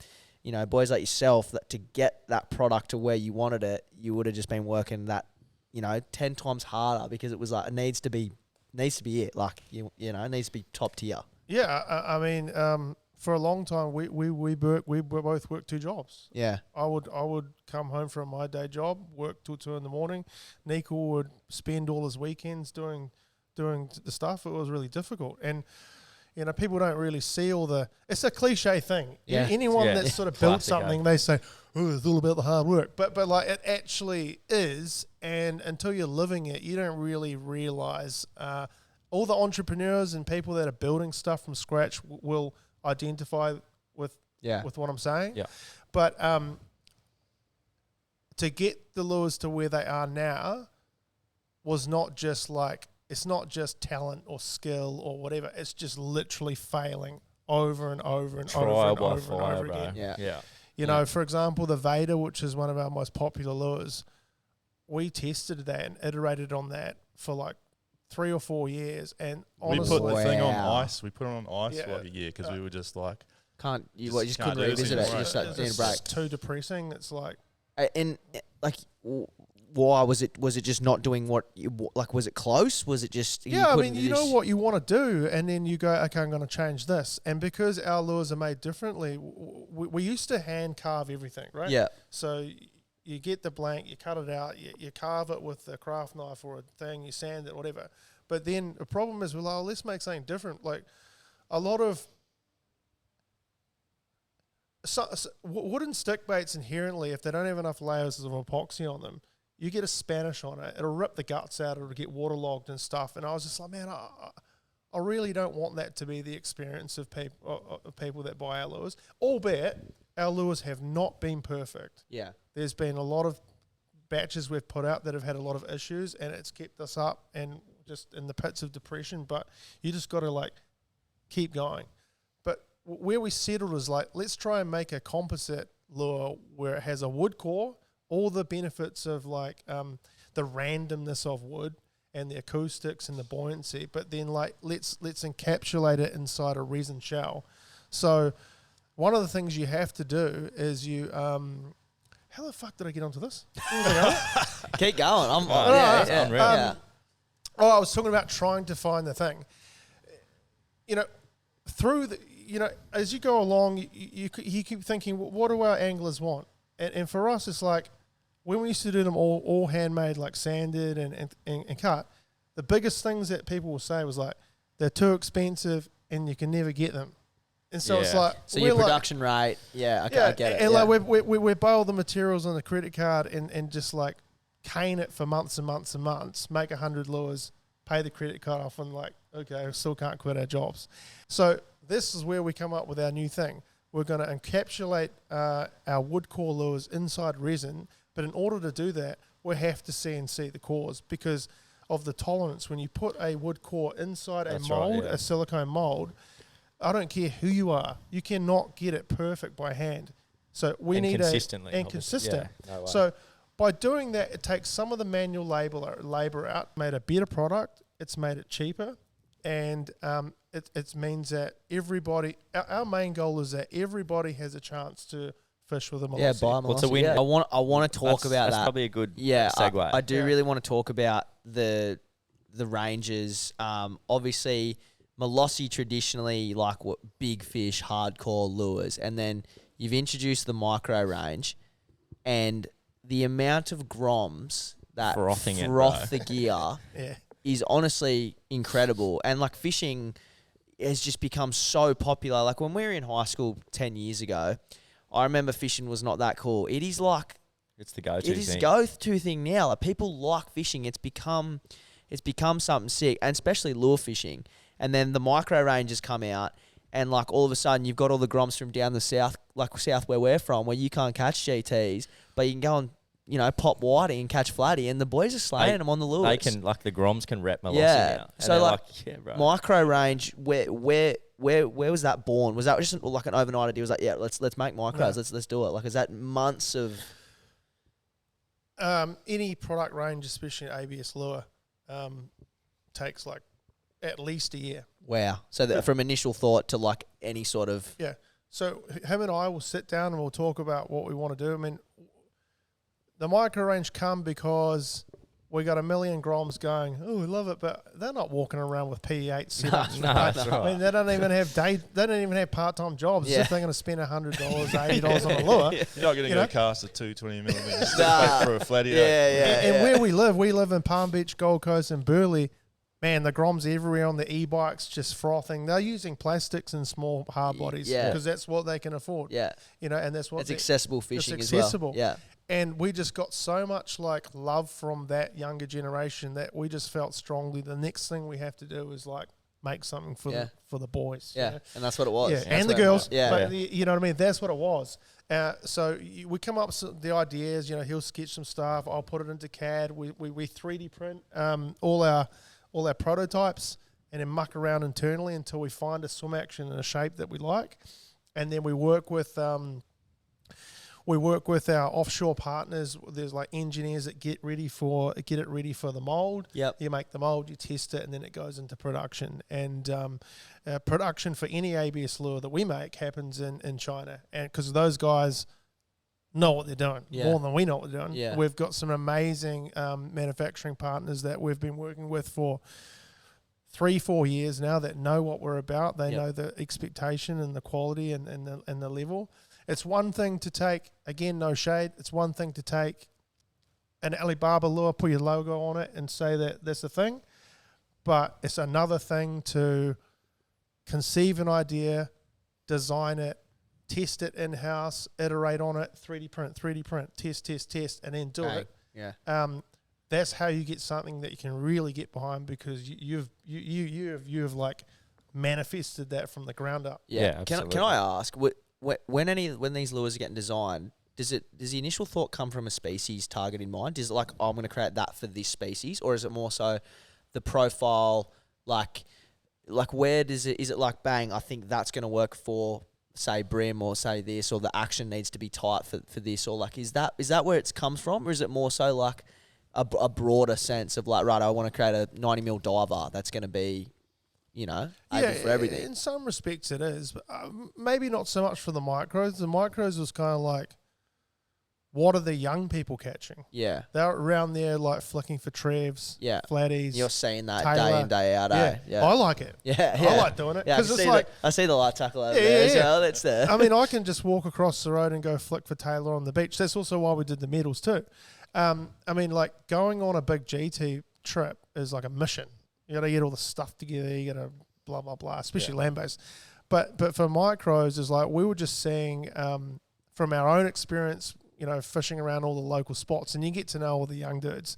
boys like yourself, that to get that product to where you wanted it, you would have just been working that, 10 times harder, because it was like, it needs to be it. Like, it needs to be top tier. Yeah. I mean, for a long time, we both worked 2 jobs. Yeah. I would come home from my day job, work till 2 a.m. Niko would spend all his weekends doing the stuff. It was really difficult. And, people don't really see it's a cliche thing. Yeah. Anyone that's sort of built something, they say, oh, it's all about the hard work. But like it actually is. And until you're living it, you don't really realize, all the entrepreneurs and people that are building stuff from scratch will identify with what I'm saying. Yeah. But to get the lures to where they are now was not just like, it's not just talent or skill or whatever. It's just literally failing over and over and over again. Yeah. For example, the Vader, which is one of our most popular lures, we tested that and iterated on that for like 3 or 4 years. And honestly, we put the thing on ice. We put it on ice for like a year because we were just like, you just couldn't revisit it. You just like, need a break. It's too depressing. It's like, and like, why was it just not doing what was it close? Was it just you know what you want to do, and then you go, okay, I'm going to change this. And because our lures are made differently, we used to hand carve everything, right? Yeah. So you get the blank, you cut it out, you carve it with a craft knife or a thing, you sand it, whatever. But then the problem is, let's make something different. Like a lot of wooden stick baits inherently, if they don't have enough layers of epoxy on them, you get a Spanish on it, it'll rip the guts out, it'll get waterlogged and stuff. And I was just like, man, I really don't want that to be the experience of people that buy our lures. Albeit, our lures have not been perfect. Yeah. There's been a lot of batches we've put out that have had a lot of issues, and it's kept us up and just in the pits of depression. But you just got to keep going. But where we settled is let's try and make a composite lure where it has a wood core, all the benefits of the randomness of wood and the acoustics and the buoyancy, but then let's encapsulate it inside a resin shell. So one of the things you have to do is how the fuck did I get onto this? Keep going. I'm I was talking about trying to find the thing. Through as you go along, you keep thinking, what do our anglers want? And for us, it's like, when we used to do them all handmade, like sanded and cut, the biggest things that people will say was like, they're too expensive and you can never get them. And so it's like, so your production rate, I get it. And we buy all the materials on the credit card and just cane it for months and months and months, make 100 lures, pay the credit card off, and okay, we still can't quit our jobs. So this is where we come up with our new thing. We're going to encapsulate our wood core lures inside resin. But in order to do that, we have to CNC the cores because of the tolerance. When you put a wood core inside a mold, a silicone mold, I don't care who you are, you cannot get it perfect by hand. So we need consistent. Yeah, no, so by doing that, it takes some of the manual labor out, made a better product. It's made it cheaper, and it means that everybody. Our main goal is that everybody has a chance to fish with a Malosi. Yeah, buy a Malosi. What's a win? I want to talk about that. That's probably a good segue. I do really want to talk about the ranges. Obviously, Malosi traditionally what big fish, hardcore lures, and then you've introduced the micro range, and the amount of groms that froth the gear is honestly incredible. And fishing has just become so popular. When we were in high school 10 years ago, I remember fishing was not that cool. It is It's the go-to It is thing. go-to thing now. Like, people like fishing. It's become something sick, and especially lure fishing. And then the micro ranges come out, and like all of a sudden you've got all the groms from down the south, like south where we're from, where you can't catch GTs, but you can go and pop whitey and catch flatty, and the boys are slaying them on the lures. They can, like, the groms can rep Malosi Yeah. now. And So, like, yeah, bro. micro range, where was that born? Was that just like an overnight idea? Was like, yeah, let's make micros, let's do it. Like, is that months of any product range, especially ABS lure, takes like at least a year. wow? So that from initial thought to like any sort of So him and I will sit down and we'll talk about what we want to do. I mean, the micro range come because we got a million groms going, oh, we love it, but they're not walking around with PE8 setups. No, that's right. I mean, they don't even have part-time jobs. If they're going to spend $100, $80 on a lure. You're not going to go cast a 220 millimeters for a flatty. And where we live in Palm Beach, Gold Coast, and Burleigh. Man, the groms everywhere on the e-bikes just frothing. They're using plastics and small hard bodies because that's what they can afford. Yeah. And that's what it's accessible fishing it's as accessible. well. Yeah. And we just got so much like love from that younger generation that we just felt strongly the next thing we have to do is like make something for the boys. Yeah. And that's what it was. Yeah. That's And the what it girls. was. Yeah. But you know what I mean? That's what it was. So we come up with the ideas, he'll sketch some stuff. I'll put it into CAD. We 3D print all our prototypes and then muck around internally until we find a swim action in a shape that we like. And then we work with our offshore partners. There's like engineers that get it ready for the mold. Yep. You make the mold, you test it, and then it goes into production. And production for any ABS lure that we make happens in China, and because those guys know what they're doing more than we know what they're doing. Yeah. We've got some amazing manufacturing partners that we've been working with for 3-4 years now that know what we're about. They know the expectation and the quality and the level. It's one thing to take, again, no shade, it's one thing to take an Alibaba lure, put your logo on it and say that that's the thing. But it's another thing to conceive an idea, design it, test it in-house, iterate on it, 3D print, test, and then do it. Yeah. That's how you get something that you can really get behind because you've like manifested that from the ground up. Yeah. Absolutely. Can I ask, when these lures are getting designed, does the initial thought come from a species target in mind? Is it like, I'm going to create that for this species, or is it more so the profile, like where does it? Is it like, bang, I think that's going to work for, say, brim, or say this, or the action needs to be tight for this, or like, is that where it comes from, or is it more so like a broader sense of like, right, I want to create a 90mm diver that's going to be, able for everything? In some respects it is, but maybe not so much for the micros. The micros was kind of like, what are the young people catching? Yeah. They're around there like flicking for trevs, flatties. You're seeing that Taylor. day in, day out, Yeah. I like it. Yeah. I like doing it. Yeah, Because it's like, I see the light tackle over there as well. That's there. I mean, I can just walk across the road and go flick for Taylor on the beach. That's also why we did the medals too. I mean, like going on a big GT trip is like a mission. You got to get all the stuff together. You got to blah, blah, blah, especially land-based. But for micros, is like we were just seeing from our own experience, fishing around all the local spots, and you get to know all the young dudes.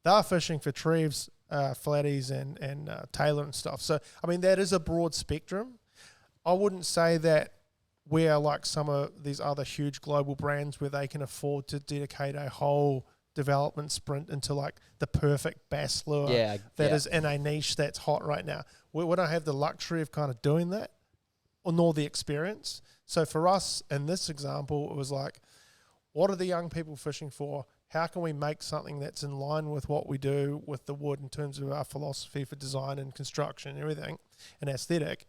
They're fishing for trevs, flatties, and Taylor and stuff. So, I mean, that is a broad spectrum. I wouldn't say that we are like some of these other huge global brands where they can afford to dedicate a whole development sprint into like the perfect bass lure that is in a niche that's hot right now. We don't have the luxury of kind of doing that, or nor the experience. So for us, in this example, it was like, what are the young people fishing for? How can we make something that's in line with what we do with the wood in terms of our philosophy for design and construction and everything and aesthetic?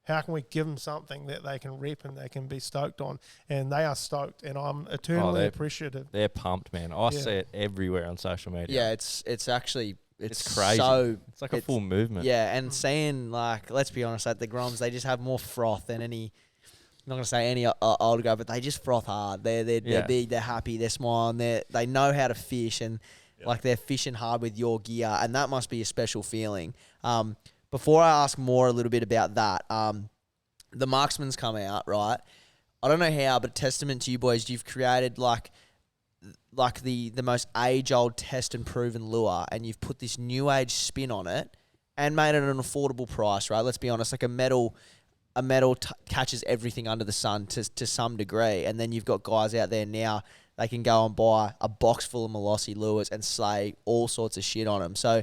How can we give them something that they can rep and they can be stoked on? And they are stoked, and I'm eternally appreciative. They're pumped, man. I see it everywhere on social media. Yeah, it's actually it's crazy. So it's like a full movement. Yeah, and seeing, like, let's be honest, like the groms, they just have more froth than any. I'm not gonna say any older guy, but they just froth hard. They're big, they're happy, they're smiling, they know how to fish, and like they're fishing hard with your gear, and that must be a special feeling. Before I ask more a little bit about that, the Marksman's come out, right? I don't know how, but testament to you boys, you've created like like the most age-old test and proven lure, and you've put this new age spin on it and made it an affordable price, right? Let's be honest, like a metal catches everything under the sun to some degree, and then you've got guys out there now, they can go and buy a box full of Malosi lures and slay all sorts of shit on them. So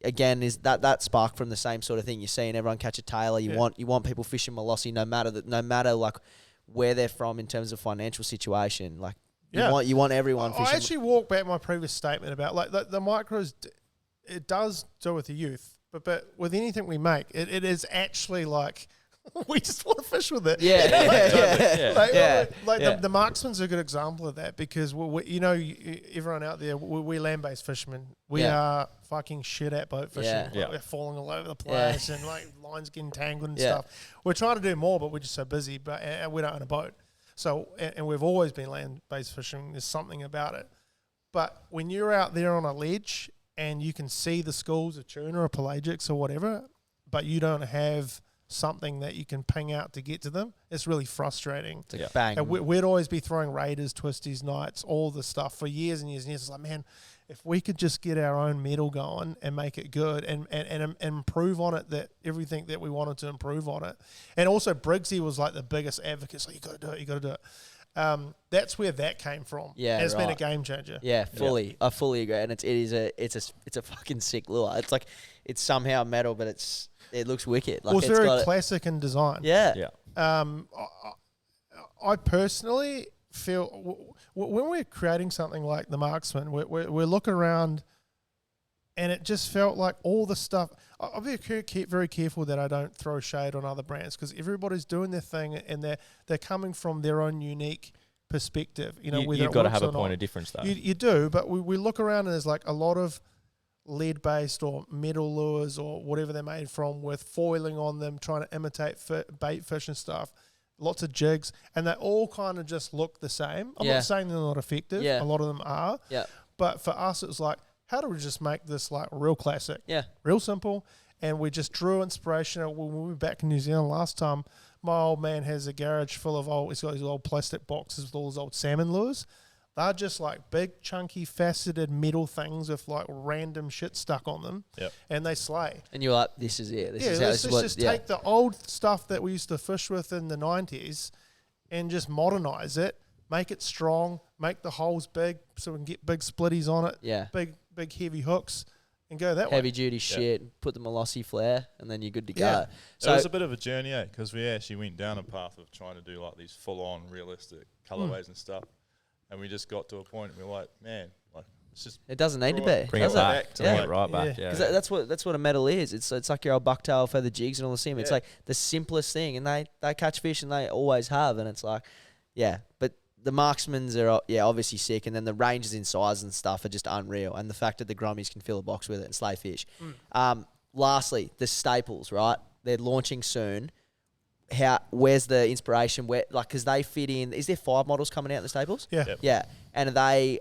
again, is that spark from the same sort of thing? You're seeing everyone catch a tailor. You want people fishing Malosi, no matter like where they're from in terms of financial situation. Like you want everyone fishing. I actually walk back my previous statement about like the micros. It does do with the youth, but with anything we make, it is actually like. We just want to fish with it. The marksman's a good example of that because everyone out there, we're land-based fishermen. We are fucking shit at boat fishing. Yeah. We're falling all over the place and like lines getting tangled and stuff. We're trying to do more, but we're just so busy. But and we don't own a boat, so and we've always been land-based fishing. There's something about it. But when you're out there on a ledge and you can see the schools of tuna or pelagics or whatever, but you don't have something that you can ping out to get to them, it's really frustrating. It's like bang. And we'd always be throwing raiders, twisties, knights, all the stuff for years and years and years. It's like, man, if we could just get our own metal going and make it good and improve on it, that everything that we wanted to improve on it. And also Briggsy was like the biggest advocate. So you got to do it. That's where that came from. Yeah, and it's been a game changer. Yeah, fully. I fully agree. And it's a fucking sick lure. It's like it's somehow metal, but it looks wicked. Like well, it's very classic in design. Yeah. I personally feel when we're creating something like the Marksman, we're looking around, and it just felt like all the stuff. I'll be very careful that I don't throw shade on other brands because everybody's doing their thing and they're coming from their own unique perspective. You've got to have a point of difference, though. You do, but we look around and there's like a lot of lead-based or metal lures or whatever they're made from with foiling on them, trying to imitate bait fish and stuff. Lots of jigs, and they all kind of just look the same. I'm not saying they're not effective. A lot of them are. Yeah. But for us, it was like, how do we just make this like real classic? Yeah. Real simple. And we just drew inspiration. When we were back in New Zealand last time, my old man has a garage full of he's got these old plastic boxes with all his old salmon lures. They're just like big, chunky, faceted metal things with like random shit stuck on them. Yep. And they slay. And you're like, this is it. Let's just take the old stuff that we used to fish with in the 90s and just modernize it, make it strong, make the holes big so we can get big splitties on it, big heavy hooks, and go that way. Heavy duty shit, put the Malosi flare, and then you're good to go. So it was a bit of a journey, because we actually went down a path of trying to do like these full-on realistic colorways and stuff. And we just got to a point where we're like, man, like it's just it doesn't need to be. Bring it back. Bring it right back. Because that's what a metal is. It's like your old bucktail feather jigs and all the same. It's like the simplest thing, and they catch fish, and they always have. And it's like, but the marksmans are obviously sick, and then the ranges in size and stuff are just unreal. And the fact that the grummies can fill a box with it and slay fish. Lastly, the staples, right? They're launching soon. Where's the inspiration? Because they fit in. Is there 5 models coming out in the staples? Yeah. Yep. Yeah. And are they,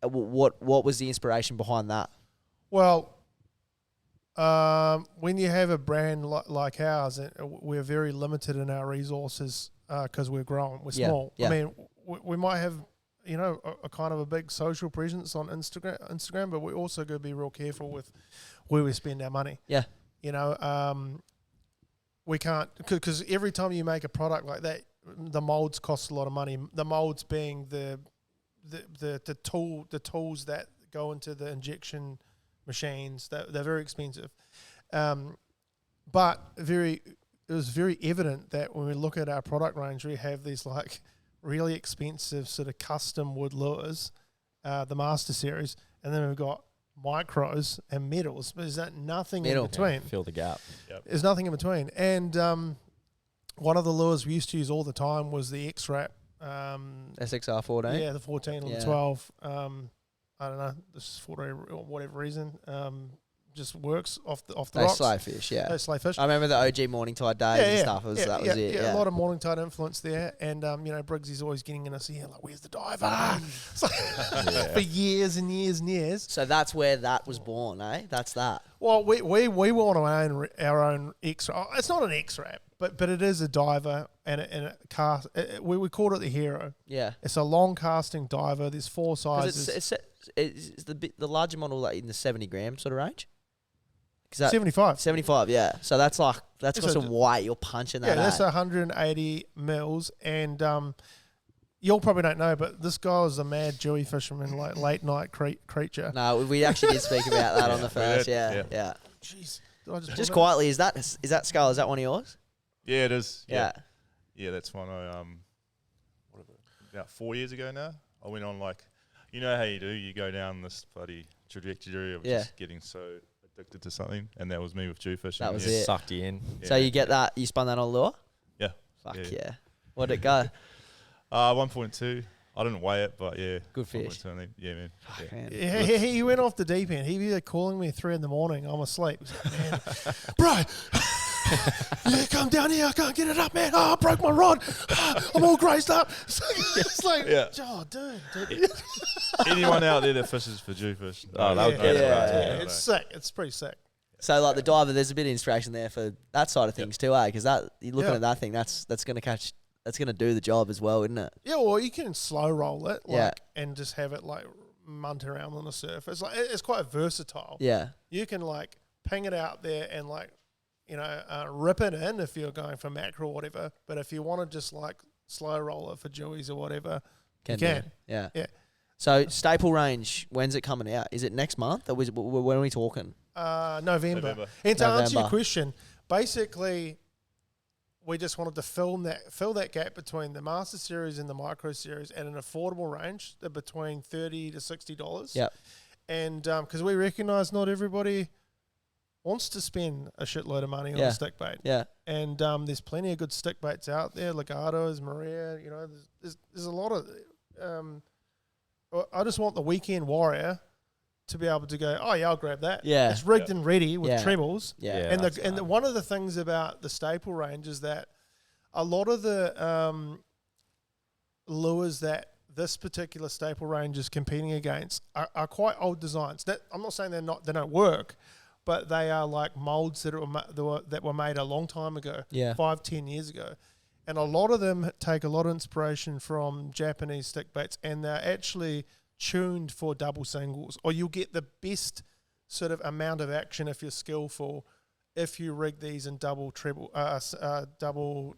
what was the inspiration behind that? Well, when you have a brand like ours, we're very limited in our resources because we're growing. We're small. Yeah. I mean, we might have, a kind of a big social presence on Instagram, but we also got to be real careful with where we spend our money. Yeah. We can't, because every time you make a product like that, the molds cost a lot of money. The molds being the tools that go into the injection machines. They're very expensive, but it was very evident that when we look at our product range, we have these like really expensive sort of custom wood lures, the Master Series, and then we've got micros and metals, but there's nothing in between. Fill the gap. Yep. There's nothing in between. And one of the lures we used to use all the time was the X-Wrap. SXR 14? Yeah, the 14 or the 12. I don't know, this is for whatever reason. Just works off the They rocks. slay fish, They slay fish. I remember the OG morning tide days and stuff. That was it. Yeah, a lot of morning tide influence there. And, Briggsy's always getting in us here, like, where's the diver? So, for years and years and years. So that's where that was born, eh? That's that. Well, we want to own our own X-Wrap. It's not an X-Wrap, but it is a diver and a cast. We called it the Hero. Yeah. It's a long casting diver. There's 4 sizes. It's the larger model, like in the 70 gram sort of range. 75. 75, yeah. So that's got It's some weight. You're punching that. Yeah, that's 180 mils, and you all probably don't know, but this guy was a mad Jewy fisherman, like late night creature. No, we actually did speak about that on the first. Yeah. Jeez. Just quietly, is that skull? Is that one of yours? Yeah, it is. Yeah. Yeah, that's one about 4 years ago now. I went on you know how you do. You go down this bloody trajectory of just getting so addicted to something, and that was me with Jew fishing. That was it. Sucked you in. Yeah. So you get that? You spun that on lure? Yeah. Fuck yeah. What'd it go? 1.2. I didn't weigh it, but yeah. Good fish. Yeah, man. Fuck, man. Yeah, he went off the deep end. He was calling me at 3 a.m. I'm asleep. He's like, man, bro, yeah, come down here. I can't get it up, man. Oh, I broke my rod. I'm all grazed up. It's like, oh, dude. Anyone out there that fishes for Jewfish? Oh, they'll get it. It's sick. It's pretty sick. So like the diver, there's a bit of inspiration there for that side of things too, eh? Because you're looking at that thing, that's gonna catch. That's going to do the job as well, isn't it? Yeah, well, you can slow roll it, and just have it munt around on the surface. It's quite versatile. Yeah, you can ping it out there and rip it in if you're going for mackerel or whatever. But if you want to just slow roll it for jewies or whatever, you can. Yeah. Yeah. So staple range, when's it coming out? Is it next month or when are we talking? November. And to answer your question, basically, we just wanted to fill that gap between the Master Series and the Micro Series at an affordable range between $30 to $60. Yep. And because we recognise not everybody wants to spend a shitload of money on a stick bait. Yeah. And there's plenty of good stick baits out there, Legatos, Maria. There's a lot of. I just want the weekend warrior to be able to go, oh yeah, I'll grab that. Yeah. It's rigged and ready with trebles. Yeah. And one of the things about the staple range is that a lot of the lures that this particular staple range is competing against are quite old designs. I'm not saying they don't work, but they are like molds that were made a long time ago, 5-10 years ago. And a lot of them take a lot of inspiration from Japanese stick baits, and they're actually tuned for double singles, or you'll get the best sort of amount of action if you're skillful if you rig these in double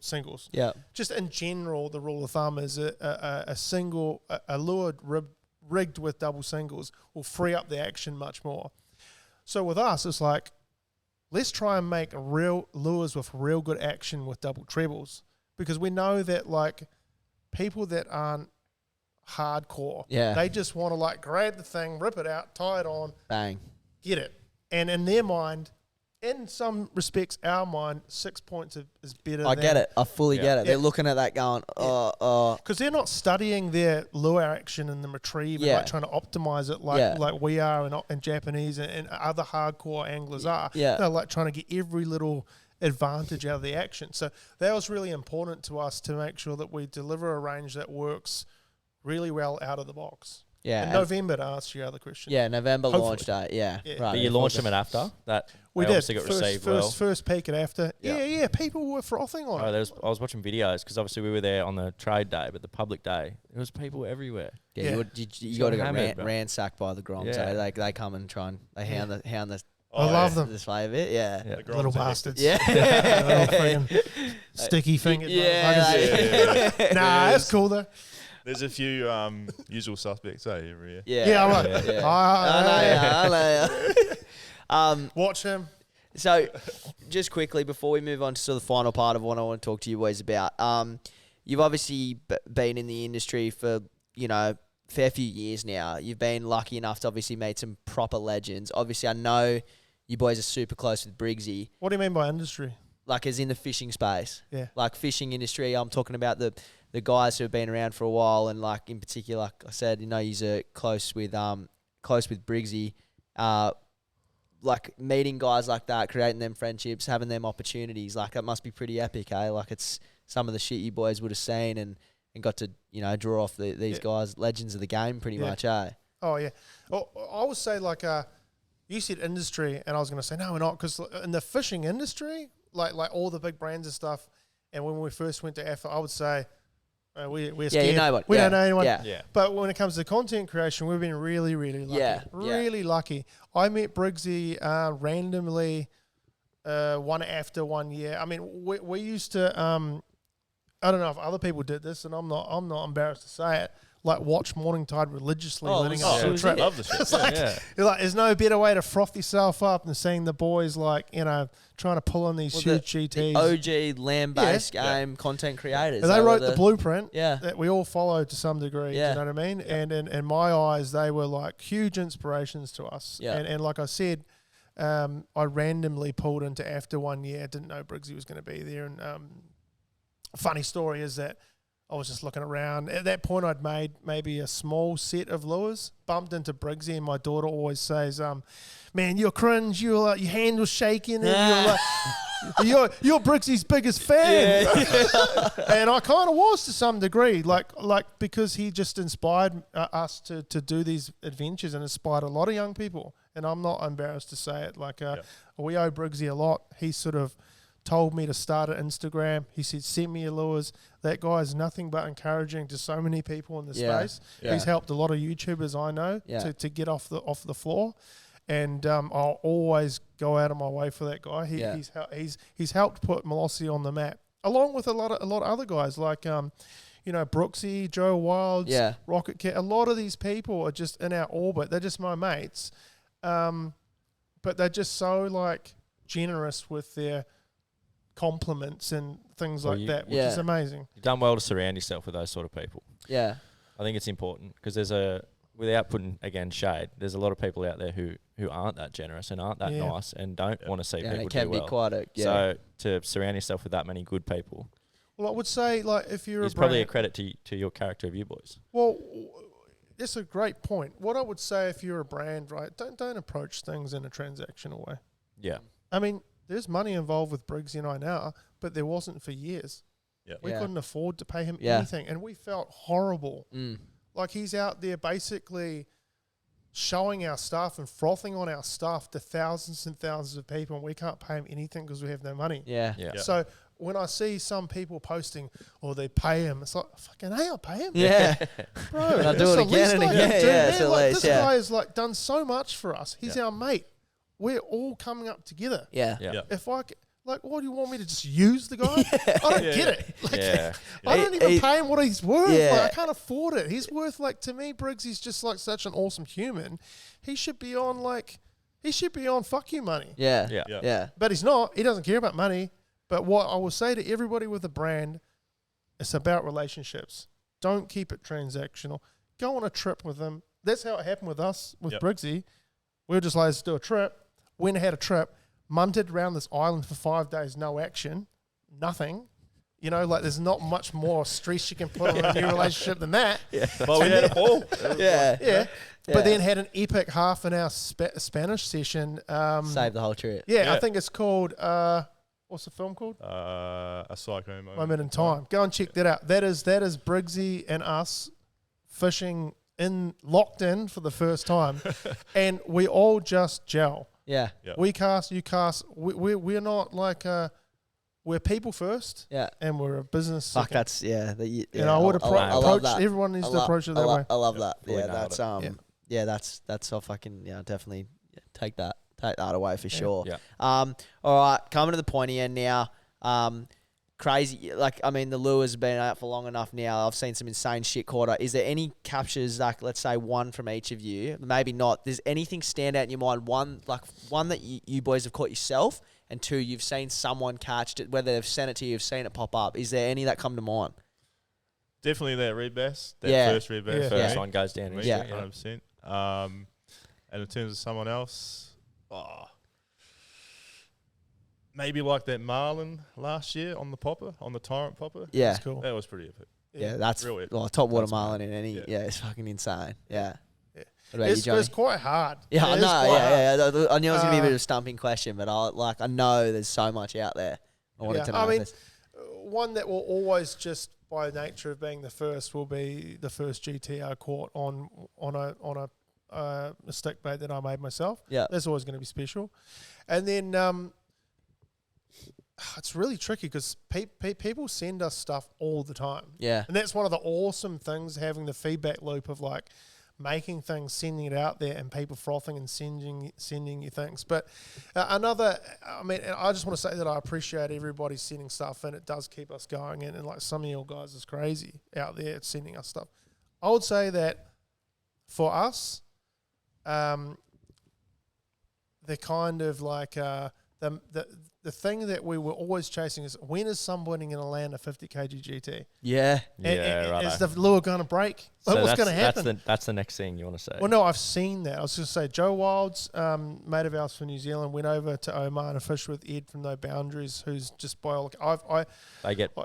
singles. Yeah. Just in general, the rule of thumb is a lure rigged with double singles will free up the action much more. So with us, it's like, let's try and make real lures with real good action with double trebles, because we know that people that aren't hardcore, they just want to grab the thing, rip it out, tie it on, bang, get it. And in their mind, in some respects, our mind, 6 points is better. I get it. I fully get it. They're looking at that going, because they're not studying their lure action and the retrieve and trying to optimize it like we are and Japanese and other hardcore anglers are. Yeah. They're trying to get every little advantage out of the action. So that was really important to us to make sure that we deliver a range that works really well out of the box. Yeah. In November, to answer your other question. Yeah, November launch date. Yeah. Right. But you launched them at after that. We did. Obviously got received well. First peak at after. Yeah. People were frothing on it. I was watching videos because obviously we were there on the trade day, but the public day, there was people everywhere. Yeah. You got to get ransacked by the Groms. Yeah. They come and try and they hound the. I love them. This way of it, yeah. Little bastards. Yeah. Sticky fingered. Yeah. Nah, that's cool though. There's a few usual suspects, every year. Yeah, I know. Watch him. So, just quickly before we move on to sort of the final part of what I want to talk to you boys about, you've obviously been in the industry for fair few years now. You've been lucky enough to obviously meet some proper legends. Obviously, I know you boys are super close with Briggsy. What do you mean by industry? As in the fishing space. Yeah. Fishing industry. I'm talking about the guys who have been around for a while, and in particular, like I said, you're close with Briggsy. Meeting guys like that, creating them friendships, having them opportunities. It must be pretty epic, eh? It's some of the shit you boys would have seen and got to draw off these guys, legends of the game, pretty much, eh? Oh yeah. Well, I would say you said industry, and I was going to say no, we're not, because in the fishing industry, like all the big brands and stuff. And when we first went to AFA, I would say we're scared. Yeah, you know what? We don't know anyone. Yeah. But when it comes to content creation, we've been really, really lucky. Really lucky. I met Briggsy randomly one after 1 year. I mean, we used to. I don't know if other people did this, and I'm not embarrassed to say it. Like watch Morning Tide religiously leading up to a trip. Love the shit. It's like, you're like, there's no better way to froth yourself up than seeing the boys like, you know, trying to pull in these huge GTs. OG land-based game content creators. And they wrote the blueprint Yeah. that we all followed to some degree. Yeah. You know what I mean? Yeah. And in my eyes, they were like huge inspirations to us. Yeah. And like I said, I randomly pulled into after 1 year. I didn't know Briggsy was going to be there. And funny story is that I was just looking around. At that point, I'd made maybe a small set of lures, bumped into Briggsy, and my daughter always says, man, you're cringe, your hand was shaking, and you're Briggsy's biggest fan. And I kind of was to some degree, like because he just inspired us to do these adventures and inspired a lot of young people. And I'm not embarrassed to say it. We owe Briggsy a lot. He sort of told me to start an Instagram. He said, send me your lures. That guy is nothing but encouraging to so many people in the space. Yeah. He's helped a lot of YouTubers I know to get off the floor. And I'll always go out of my way for that guy. He's helped put Malosi on the map, along with a lot of other guys like Brooksy, Joe Wilds, Rocket Cat. A lot of these people are just in our orbit. They're just my mates, but they're just so like generous with their compliments and things like that, which is amazing. You've done well to surround yourself with those sort of people. Yeah, I think it's important because without putting again shade, there's a lot of people out there who aren't that generous and aren't that nice and don't want to see people it can do be well. quite So to surround yourself with that many good people, well, I would say like if you're it's probably a credit to your character of you boys. Well, that's a great point. What I would say if you're a brand, right, don't approach things in a transactional way. Yeah, I mean, there's money involved with Briggsy and I now, but there wasn't for years. Yeah. We couldn't afford to pay him anything, and we felt horrible. Like he's out there basically showing our stuff and frothing on our stuff to thousands and thousands of people, and we can't pay him anything because we have no money. Yeah. So when I see some people posting, they pay him, it's like, fucking hey, I'll pay him. Yeah. Bro, I'll do it again and again. This guy has like done so much for us. He's our mate. We're all coming up together. Yeah. If what do you want me to just use the guy? I don't get it. Like, I don't even pay him what he's worth. Yeah. Like, I can't afford it. He's worth to me, Briggs, he's just like such an awesome human. He should be on fuck you money. Yeah. But he's not. He doesn't care about money. But what I will say to everybody with a brand, it's about relationships. Don't keep it transactional. Go on a trip with them. That's how it happened with us, with Briggsy. We were just like, let's do a trip. Went and had a trip, munted around this island for 5 days, no action, nothing. You know, like there's not much more stress you can put on a new relationship than that. But we had a ball. But then had an epic half-an-hour Spanish session. Saved the whole trip. I think it's called, what's the film called? A Psycho Moment in Time. Go and check that out. That is Briggsy and us fishing locked in for the first time. And we all just gel. Yeah. We cast, you cast. We're not like we're people first. Yeah. And we're a business. Fuck, second. that's I would approach. Everyone needs to approach it that way. I love that. Fully That's so fucking definitely take that away for sure. Yeah. All right, coming to the pointy end now. Crazy, the lures have been out for long enough now. I've seen some insane shit caught. Is there any captures, like let's say one from each of you? Maybe not. Does anything stand out in your mind? One that you boys have caught yourself, and two, you've seen someone catch it, whether they've sent it to you, you've seen it pop up. Is there any that come to mind? Definitely that red bass. First red bass. First one goes down. 100%. And in terms of someone else, maybe like that marlin last year on the Tyrant Popper. Yeah. That's cool. That was pretty epic. Yeah, that's real epic. Top water marlin in any. Yeah, it's fucking insane. Yeah. What about you, It's Johnny? quite hard. Yeah, I It is know. quite hard. Yeah. I knew it was gonna be a bit of a stumping question, but I know there's so much out there. I wanted to know. I mean, one that will always just by nature of being the first will be the first GTR caught on a stick bait that I made myself. Yeah, that's always going to be special. And then it's really tricky because people send us stuff all the time. Yeah. And that's one of the awesome things, having the feedback loop of like making things, sending it out there, and people frothing and sending you things. But I just want to say that I appreciate everybody sending stuff, and it does keep us going. And like some of you guys is crazy out there sending us stuff. I would say that for us, they're kind of like the thing that we were always chasing is, when is somebody going to land a 50 kg GT? Yeah. Right. Is the lure going to break? So What's going to happen? That's the next thing you want to say. Well, no, I've seen that. I was going to say, Joe Wild's mate of ours from New Zealand went over to Oman to fish with Ed from No Boundaries, who's just They get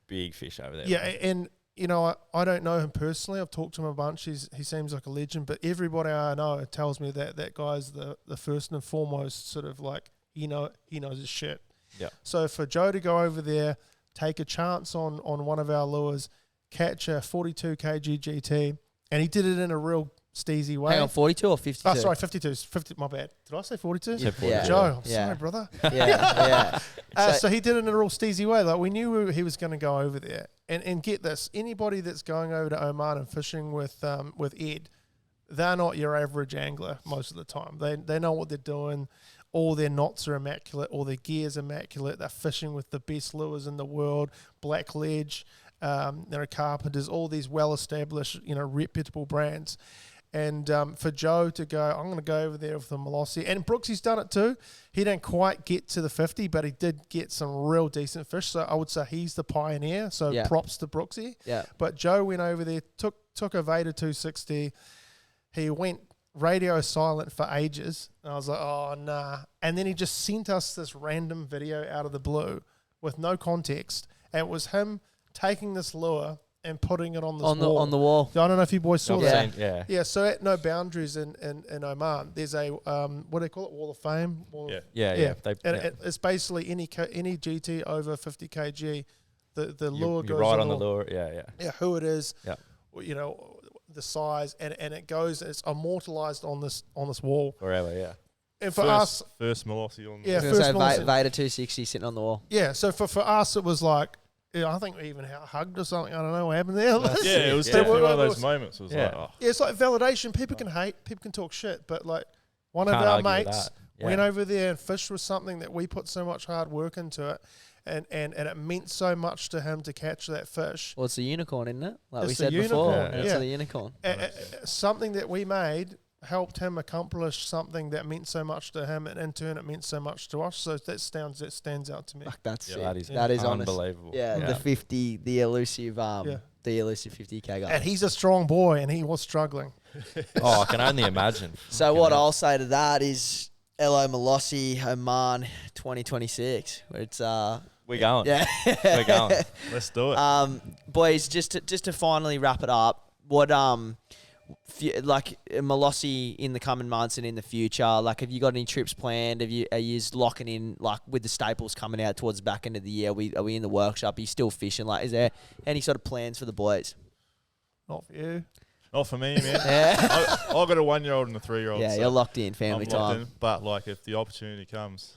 big fish over there. Yeah, and you know, I don't know him personally. I've talked to him a bunch. He seems like a legend, but everybody I know tells me that guy's the first and foremost sort of like, he knows his shit. Yeah. So for Joe to go over there, take a chance on one of our lures, catch a 42 kg GT, and he did it in a real steezy way. Hang on, 42 or 52? Oh, sorry, 52. 50. My bad. Did I say 42? Yeah. Joe, I'm sorry, brother. Yeah. So he did it in a real steezy way. Like, we knew he was going to go over there. And get this, anybody that's going over to Oman and fishing with Ed, they're not your average angler most of the time. They know what they're doing. All their knots are immaculate. All their gear's immaculate. They're fishing with the best lures in the world. Black Ledge, Carpenters, all these well-established, reputable brands. And for Joe to go, I'm going to go over there with the Malosi. And Brooksy's done it too. He didn't quite get to the 50, but he did get some real decent fish. So I would say he's the pioneer. So props to Brooksy. Yeah. But Joe went over there, took a Vader 260. He went radio silent for ages. And I was like, oh, nah. And then he just sent us this random video out of the blue with no context. And it was him taking this lure and putting it on this wall. On the wall. I don't know if you boys saw that. Yeah. Yeah, so at No Boundaries in Oman, there's a, what do they call it, Wall of Fame? Yeah. It's basically any GT over 50 kg, the lure goes right on the lure, Yeah, who it is, the size, and it goes, it's immortalized on this wall. Forever, yeah. And for us... First Malosi on the wall. Yeah, first Malosi. Vader 260 sitting on the wall. Yeah, so for us, it was like, I think we even hugged or something. I don't know what happened there. It was definitely one of those moments. It was like, oh. Yeah, it's like validation. People can hate, people can talk shit, but like one of our mates went over there and fished with something that we put so much hard work into it, and it meant so much to him to catch that fish. Well, it's a unicorn, isn't it? Like it's we said before. It's a unicorn. Something that we made helped him accomplish something that meant so much to him, and in turn it meant so much to us. So that stands out to me. Fuck, that's sick. That is unbelievable. Honest. The elusive 50k guy. And he's a strong boy, and he was struggling. I can only imagine. So what I'll say to that is, hello Malosi, Oman 2026. Where it's we're going. Yeah. We're going. Let's do it. Boys, just to finally wrap it up, what like Malosi in the coming months and in the future, like, have you got any trips planned? Are you locking in, like, with the staples coming out towards the back end of the year? Are we in the workshop? Are you still fishing? Like, is there any sort of plans for the boys? Not for you. Not for me, man. I've got a 1-year-old and a 3-year-old. Yeah, so you're locked in, family time. But like, if the opportunity comes,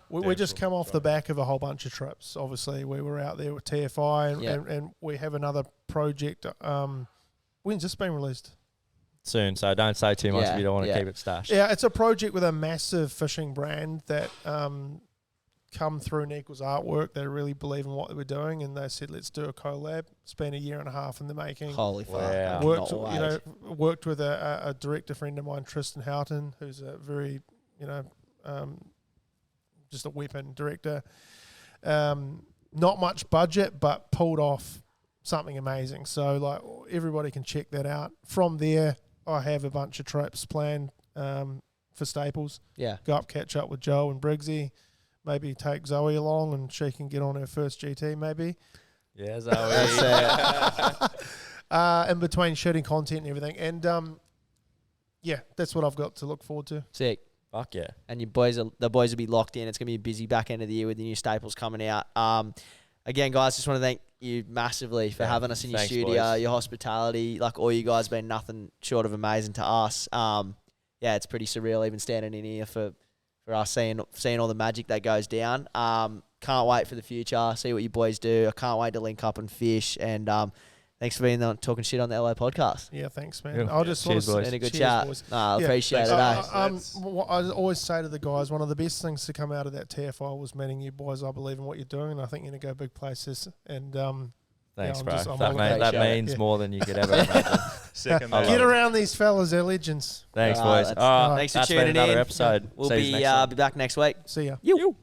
we just come off the back of a whole bunch of trips. Obviously, we were out there with TFI, and we have another project. When's this been released? Soon, so don't say too much if you don't want to keep it stashed. Yeah, it's a project with a massive fishing brand that come through Niko's artwork. They really believe in what they were doing, and they said, let's do a collab. It's been a year and a half in the making. Holy fuck. Wow. Worked with a director friend of mine, Tristan Houghton, who's a very, just a weapon director. Not much budget, but pulled off something amazing. So like, everybody can check that out. From there, I have a bunch of trips planned for staples. Yeah. Go up, catch up with Joe and Briggsy. Maybe take Zoe along and she can get on her first GT maybe. Yeah, Zoe. In between shooting content and everything. And that's what I've got to look forward to. Sick. Fuck yeah. And the boys will be locked in. It's going to be a busy back end of the year with the new staples coming out. Again, guys, just want to thank you massively for having us in your studio, boys. Your hospitality. Like, all you guys been nothing short of amazing to us. It's pretty surreal even standing in here for for us seeing all the magic that goes down. Can't wait for the future. See what you boys do. I can't wait to link up and fish. And thanks for being on talking shit on the LA podcast. Yeah, thanks, man. Yeah. I'll just Cheers, boys. Been a good cheers, chat. boys. I Yeah. appreciate it. Eh? What I always say to the guys, one of the best things to come out of that TFI was meeting you boys. I believe in what you're doing, and I think you're going to go big places. And Thanks, I'm bro. just- I'm That, all that about means more than you could ever imagine. Second, I love get it. around these fellas, they're legends. Thanks, Alright, boys. that's- All right, Thanks for that's been tuning another in. episode. We'll See you be next time. be back next week. See ya. You.